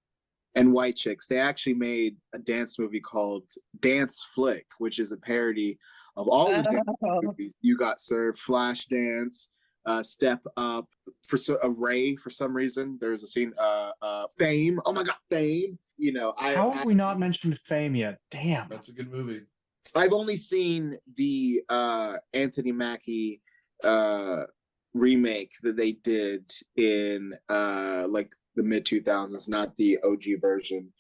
And White Chicks, they actually made a dance movie called Dance Flick, which is a parody of all the dance movies. You Got Served, Flashdance, Step Up, Ray, for some reason. There's a scene, Fame. Oh my God, Fame. You know, How have we not mentioned Fame yet? Damn. That's a good movie. I've only seen the Anthony Mackie remake that they did in like the mid 2000s, not the OG version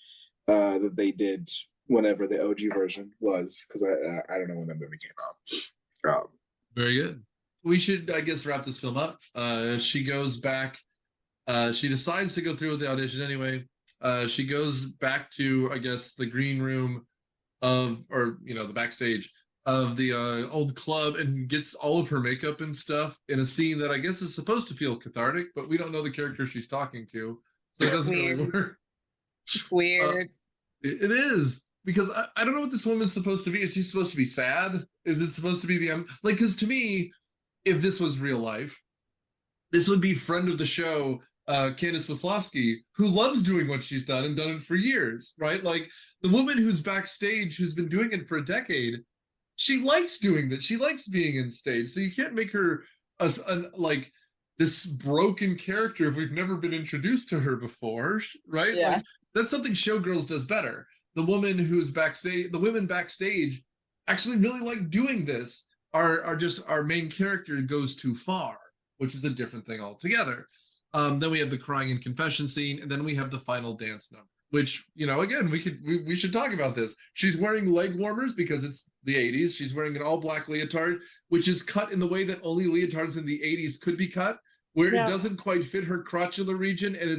that they did whenever the OG version was, because I don't know when that movie came out. Very good. We should, I guess, wrap this film up. She goes back. She decides to go through with the audition anyway. She goes back to, I guess, the green room the backstage of the old club, and gets all of her makeup and stuff in a scene that I guess is supposed to feel cathartic, but we don't know the character she's talking to, so it doesn't really work. It's weird. It is, because I don't know what this woman's supposed to be. Is she supposed to be sad? Is it supposed to be because to me, if this was real life, this would be friend of the show, Candace Wisłowski, who loves doing what she's done and done it for years, right? Like, the woman who's backstage, who's been doing it for a decade, she likes doing that. She likes being in stage. So you can't make her like this broken character if we've never been introduced to her before, right? Yeah. Like, that's something Showgirls does better. The woman who's backstage, the women backstage actually really like doing this. Our main character goes too far, which is a different thing altogether. Then we have the crying and confession scene, and then we have the final dance number, which, again, we should talk about this. She's wearing leg warmers because it's the 80s. She's wearing an all black leotard, which is cut in the way that only leotards in the 80s could be cut, where it doesn't quite fit her crotchular region, and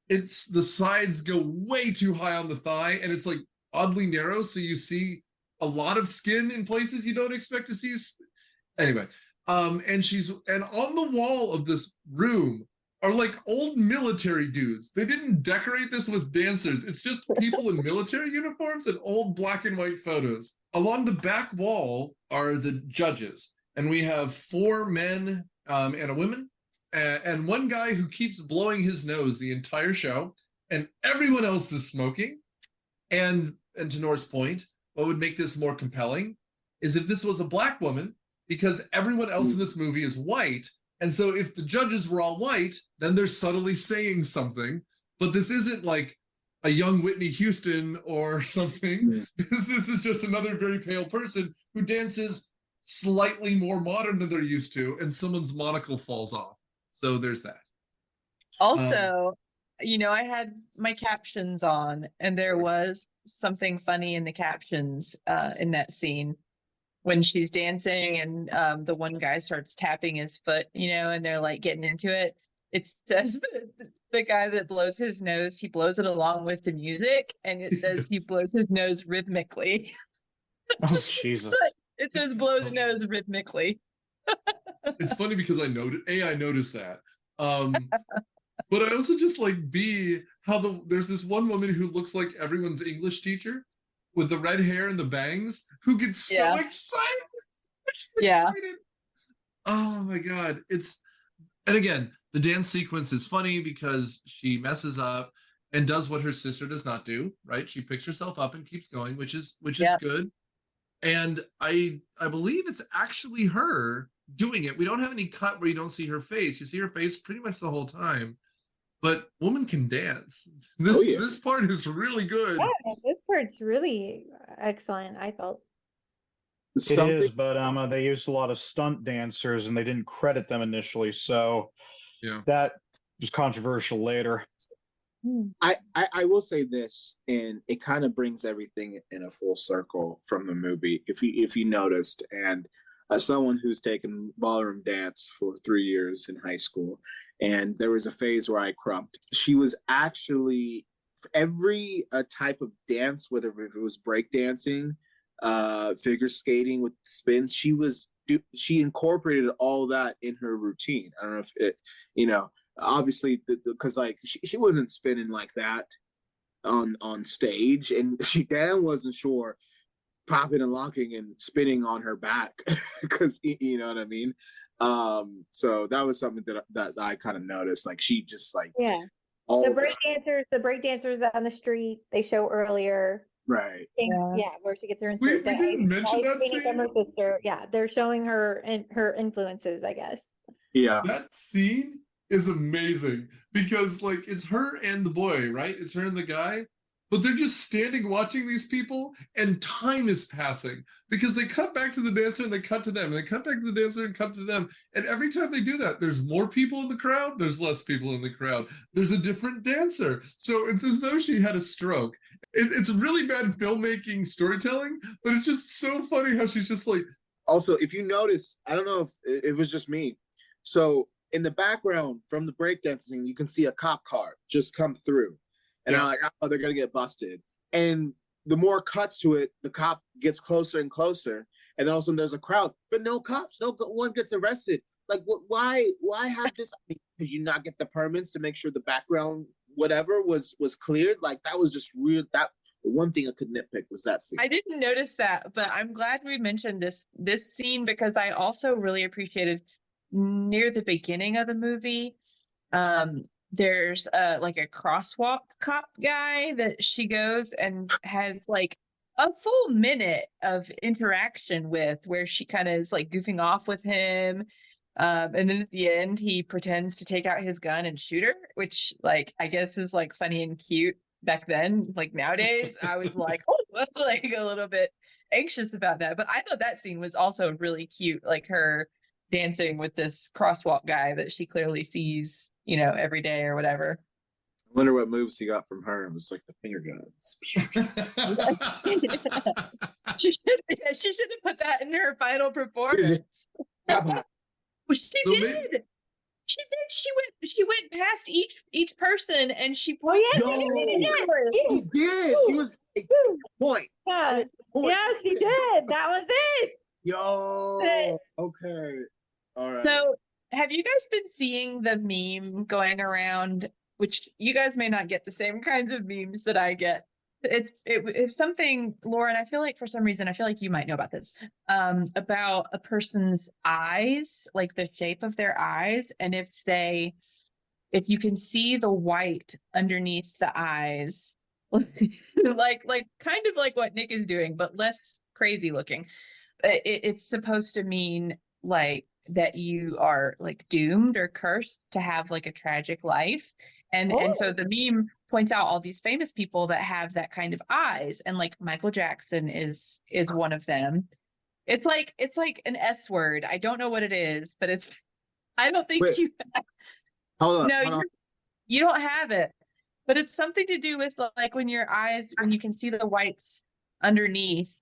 it's the sides go way too high on the thigh, and it's like oddly narrow, so you see a lot of skin in places you don't expect to see. Anyway, and on the wall of this room are like old military dudes. They didn't decorate this with dancers. It's just people in military uniforms and old black and white photos. Along the back wall are the judges, and we have 4 men and a woman, and one guy who keeps blowing his nose the entire show, and everyone else is smoking. And to Nour's point, what would make this more compelling is if this was a black woman, because everyone else in this movie is white. And so if the judges were all white, then they're subtly saying something. But this isn't like a young Whitney Houston or something. This is just another very pale person who dances slightly more modern than they're used to, and someone's monocle falls off. So there's that. Also, I had my captions on, and there was something funny in the captions in that scene when she's dancing, and the one guy starts tapping his foot, and they're like getting into it. It says the guy that blows his nose, he blows it along with the music, and it says he blows his nose rhythmically. Oh, Jesus. It says blows nose rhythmically. It's funny because I noticed that. But I also just like B, how there's this one woman who looks like everyone's English teacher with the red hair and the bangs who gets so excited. Yeah. Oh my God. And again, the dance sequence is funny because she messes up and does what her sister does not do, right? She picks herself up and keeps going, which is good. And I believe it's actually her doing it. We don't have any cut where you don't see her face. You see her face pretty much the whole time. But woman can dance. This part is really good. Yeah, this part's really excellent, I felt. It is, but they used a lot of stunt dancers and they didn't credit them initially, so that was controversial later. I will say this, and it kind of brings everything in a full circle from the movie, if you noticed. And as someone who's taken ballroom dance for 3 years in high school, and there was a phase where I crumped. She was actually every type of dance, whether it was breakdancing, figure skating with spins, she incorporated all that in her routine. I don't know if it, obviously because like she wasn't spinning like that on stage, and she damn wasn't sure popping and locking and spinning on her back because you know what I mean. So that was something that I kind of noticed. Like she just like the break dancers on the street they show earlier. Right. Where she gets her we didn't mention that scene. From her sister. Yeah, they're showing her and her influences, I guess. Yeah. That scene is amazing because like it's her and the boy, right? It's her and the guy, but they're just standing watching these people and time is passing because they cut back to the dancer and they cut to them and they cut back to the dancer and cut to them. And every time they do that, there's more people in the crowd, there's less people in the crowd, there's a different dancer. So it's as though she had a stroke. It's really bad filmmaking storytelling, but it's just so funny how she's just like. Also, if you notice, I don't know if it was just me. So in the background from the breakdancing, you can see a cop car just come through. And I'm like, oh, they're going to get busted. And the more cuts to it, the cop gets closer and closer. And then all of a sudden there's a crowd, but no cops, no one gets arrested. Like, why have this? Did you not get the permits to make sure the background, whatever, was cleared? Like, that was just weird. That the one thing I could nitpick was that scene. I didn't notice that, but I'm glad we mentioned this scene because I also really appreciated near the beginning of the movie. There's like a crosswalk cop guy that she goes and has like a full minute of interaction with where she kind of is like goofing off with him. And then at the end, he pretends to take out his gun and shoot her, which like, I guess is like funny and cute back then. Like nowadays, I was like, oh, like a little bit anxious about that. But I thought that scene was also really cute. Like her dancing with this crosswalk guy that she clearly sees, every day or whatever. I wonder what moves he got from her. It was like the finger guns. She should have put that in her final performance. She did. She went past each person and she pointed. She did. She was like, point. Yeah. Yeah, she did. That was it. Yo. Okay. All right. So have you guys been seeing the meme going around, which you guys may not get the same kinds of memes that I get? It's something, Lauren, I feel like for some reason, I feel like you might know about this, about a person's eyes, like the shape of their eyes. And if you can see the white underneath the eyes, like kind of like what Nick is doing, but less crazy looking, it's supposed to mean like that you are like doomed or cursed to have like a tragic life. And so the meme points out all these famous people that have that kind of eyes, and like Michael Jackson is one of them. It's like an S word. I don't know what it is, but I don't think you hold on. You don't have it, but it's something to do with like when your eyes, when you can see the whites underneath.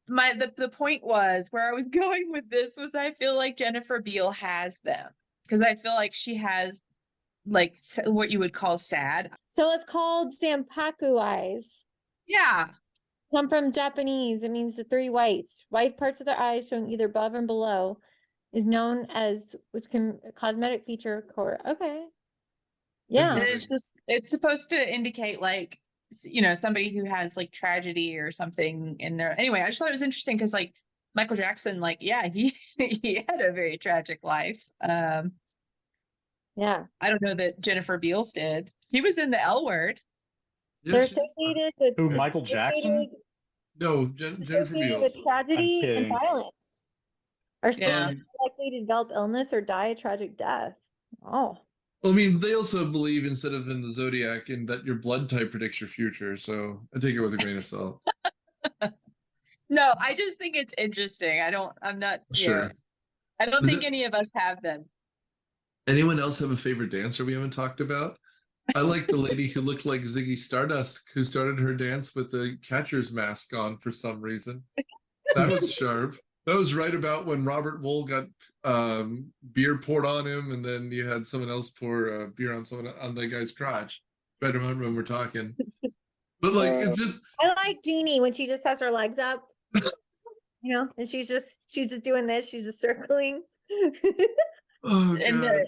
The point was, where I was going with this was, I feel like Jennifer Beals has them because I feel like she has like what you would call sad. So it's called Sanpaku eyes. Yeah. Come from Japanese. It means the three whites. White parts of the eyes showing either above and below is known as, which can cosmetic feature core. Okay. Yeah. And it's supposed to indicate like, somebody who has like tragedy or something in there. Anyway, I just thought it was interesting because like Michael Jackson, like, yeah, he he had a very tragic life. Yeah. I don't know that Jennifer Beals did. He was in the L Word. They're Yes, associated with Who, it's Michael Jackson? no, Jennifer associated with Beals. I'm tragedy and kidding. violence. Are Yeah. especially likely to develop illness or die a tragic death. Oh. I mean, they also believe instead of in the zodiac, in that your blood type predicts your future. So I take it with a grain of salt. No, I just think it's interesting. I'm not, Sure. I don't Is think it- any of us have them. Anyone else have a favorite dancer we haven't talked about? I like the lady who looked like Ziggy Stardust, who started her dance with the catcher's mask on for some reason. That was sharp. That was right about when Robert Wool got beer poured on him, and then you had someone else pour beer on someone on the guy's crotch. Right around when we're talking. But like, it's just I like Jeannie when she just has her legs up. And she's just doing this, she's just circling. oh In god.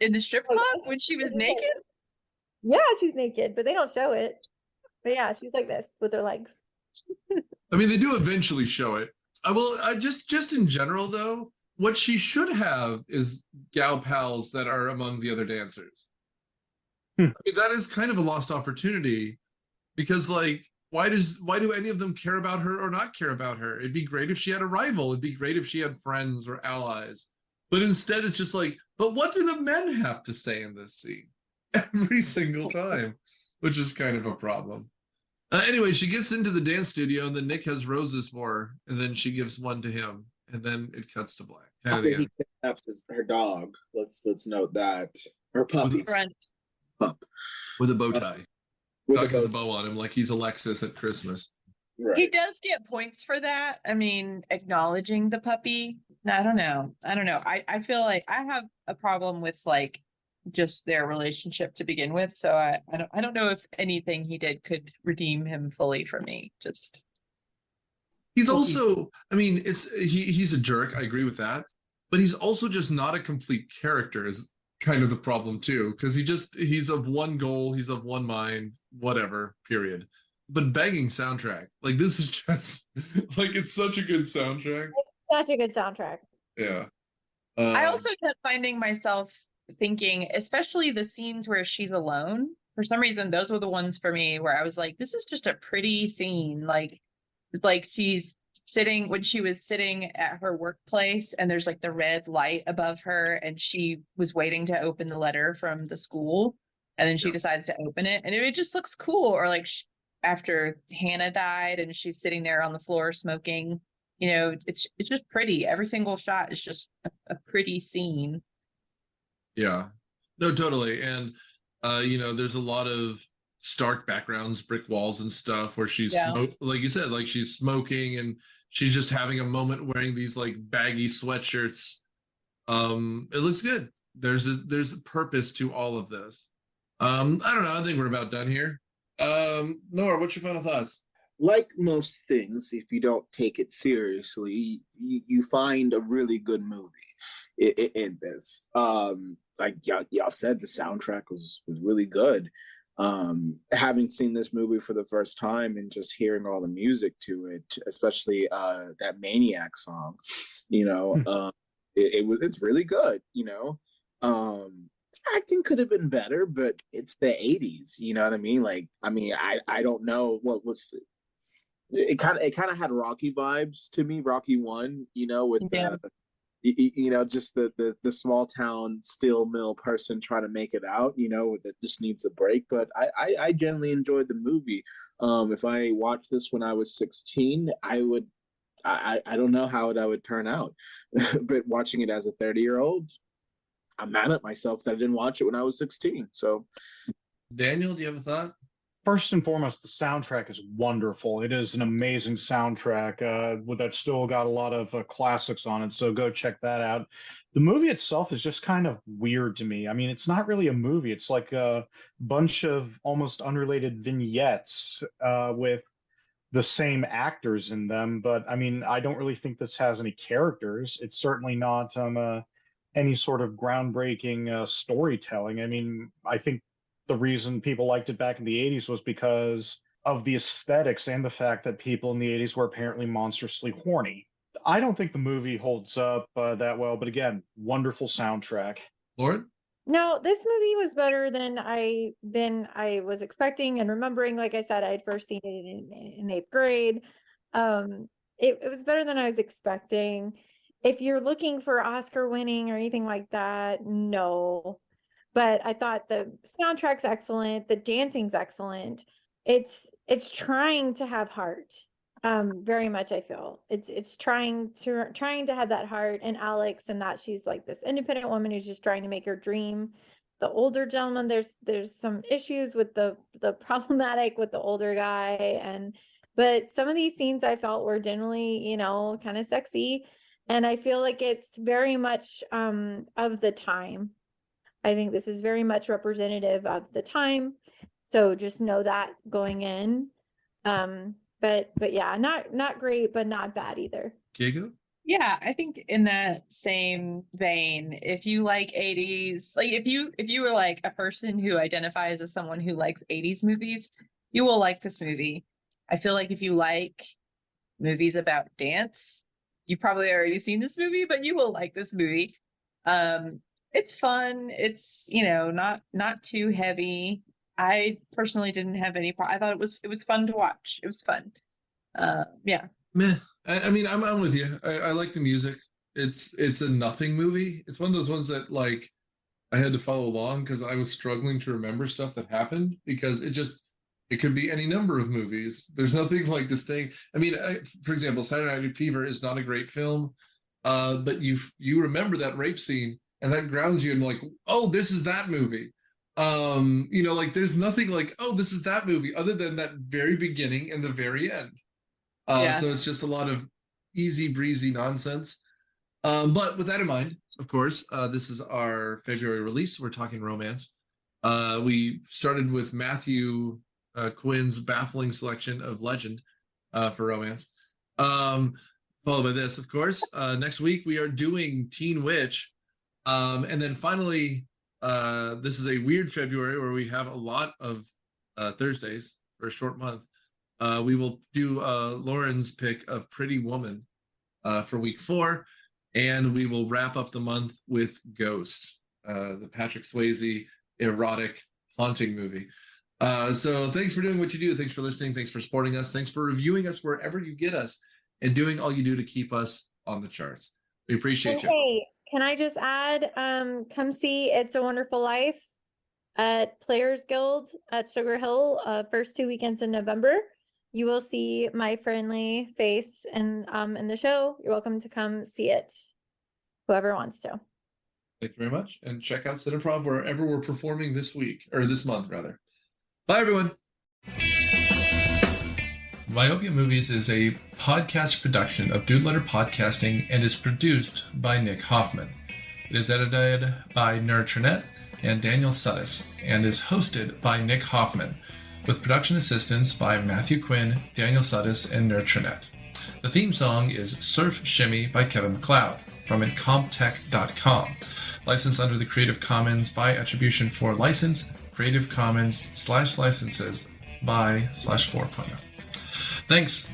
the strip club when she was naked. Yeah, she's naked, but they don't show it. But yeah, she's like this with her legs. I mean, they do eventually show it. I just in general though, what she should have is gal pals that are among the other dancers. I mean, that is kind of a lost opportunity because like why do any of them care about her or not care about her? It'd be great if she had a rival. It'd be great if she had friends or allies. But instead it's just like, but what do the men have to say in this scene? Every single time, which is kind of a problem. Anyway, she gets into the dance studio and then Nick has roses for her and then she gives one to him and then it cuts to black. After he kidnapped her dog. Let's note that. Her puppy. Front. Pup. With a bow tie. With Dog a has a bow bow on him like he's Alexis at Christmas. Right. He does get points for that. I mean, acknowledging the puppy. I don't know. I feel like I have a problem with like just their relationship to begin with. So I don't know if anything he did could redeem him fully for me. Just He's also, I mean, he's a jerk. I agree with that, but he's also just not a complete character. Is kind of the problem too, because he's of one goal, he's of one mind, whatever. Period. But banging soundtrack, like this is just like it's such a good soundtrack. Such a good soundtrack. Yeah. I also kept finding myself thinking, especially the scenes where she's alone. For some reason, those were the ones for me where I was like, this is just a pretty scene. Like she's sitting when she was sitting at her workplace and there's like the red light above her and she was waiting to open the letter from the school and then she decides to open it and it just looks cool. Or like after Hannah died and she's sitting there on the floor smoking, it's just pretty. Every single shot is just a pretty scene. Yeah, no, totally. And, there's a lot of stark backgrounds, brick walls and stuff where she's, like you said, like she's smoking and she's just having a moment wearing these like baggy sweatshirts. It looks good. There's a purpose to all of this. I don't know. I think we're about done here. Nora, what's your final thoughts? Like most things, if you don't take it seriously, you find a really good movie in this. Like y'all said, the soundtrack was really good. Having seen this movie for the first time and just hearing all the music to it, especially that Maniac song, it's really good. Acting could have been better, but it's the 80s. You know what I mean? Like, I don't know what was. It kind of had Rocky vibes to me, Rocky 1, with just the small town steel mill person trying to make it out, that just needs a break. But I generally enjoyed the movie. If I watched this when I was 16, I don't know how I would turn out. But watching it as a 30-year-old, I'm mad at myself that I didn't watch it when I was 16. So, Daniel, do you have a thought? First and foremost, the soundtrack is wonderful. It is an amazing soundtrack that's still got a lot of classics on it, so go check that out. The movie itself is just kind of weird to me. I mean, it's not really a movie. It's like a bunch of almost unrelated vignettes with the same actors in them. But, I mean, I don't really think this has any characters. It's certainly not any sort of groundbreaking storytelling. I mean, I think the reason people liked it back in the 80s was because of the aesthetics and the fact that people in the 80s were apparently monstrously horny. I don't think the movie holds up that well, but again, wonderful soundtrack. Lauren? No, this movie was better than I was expecting and remembering. Like I said, I had first seen it in 8th grade. It was better than I was expecting. If you're looking for Oscar winning or anything like that, no. But I thought the soundtrack's excellent, the dancing's excellent. It's trying to have heart. Very much I feel. It's trying to have that heart, and Alex, and that she's like this independent woman who's just trying to make her dream. The older gentleman, there's some issues with the problematic with the older guy, but some of these scenes I felt were generally, kind of sexy. And I feel like it's very much of the time. I think this is very much representative of the time. So just know that going in. But yeah, not great, but not bad either. Keiko? Yeah, I think in that same vein, if you like 80s, like if you were like a person who identifies as someone who likes 80s movies, you will like this movie. I feel like if you like movies about dance, you've probably already seen this movie, but you will like this movie. It's fun. It's, not too heavy. I personally didn't have any problem. I thought it was fun to watch. It was fun. Yeah. Meh. I mean, I'm with you. I like the music. It's a nothing movie. It's one of those ones that like I had to follow along because I was struggling to remember stuff that happened because it could be any number of movies. There's nothing like distinct. I mean, for example, Saturday Night Fever is not a great film, but you remember that rape scene and that grounds you in like, oh, this is that movie. Like there's nothing like, oh, this is that movie other than that very beginning and the very end. So it's just a lot of easy breezy nonsense. But with that in mind, of course, this is our February release. We're talking romance. We started with Matthew Quinn's baffling selection of Legend for romance. Followed by this, of course. Next week we are doing Teen Witch. And then finally, this is a weird February where we have a lot of Thursdays for a short month. We will do Lauren's pick of Pretty Woman for week 4, and we will wrap up the month with Ghost, the Patrick Swayze erotic haunting movie. So thanks for doing what you do. Thanks for listening. Thanks for supporting us. Thanks for reviewing us wherever you get us and doing all you do to keep us on the charts. We appreciate you. Hey, can I just add, come see It's a Wonderful Life at Players Guild at Sugar Hill, first 2 weekends in November. You will see my friendly face in the show. You're welcome to come see it, whoever wants to. Thank you very much. And check out Sit Improv wherever we're performing this week, or this month, rather. Bye, everyone. Myopia Movies is a podcast production of Dude Letter Podcasting and is produced by Nick Hoffman. It is edited by Nouri and Daniel Sudis and is hosted by Nick Hoffman, with production assistance by Matthew Quinn, Daniel Sudis, and Nouri. The theme song is Surf Shimmy by Kevin MacLeod from incomptech.com. Licensed under the Creative Commons by Attribution 4 license, Creative Commons /licenses by /4.0. Thanks.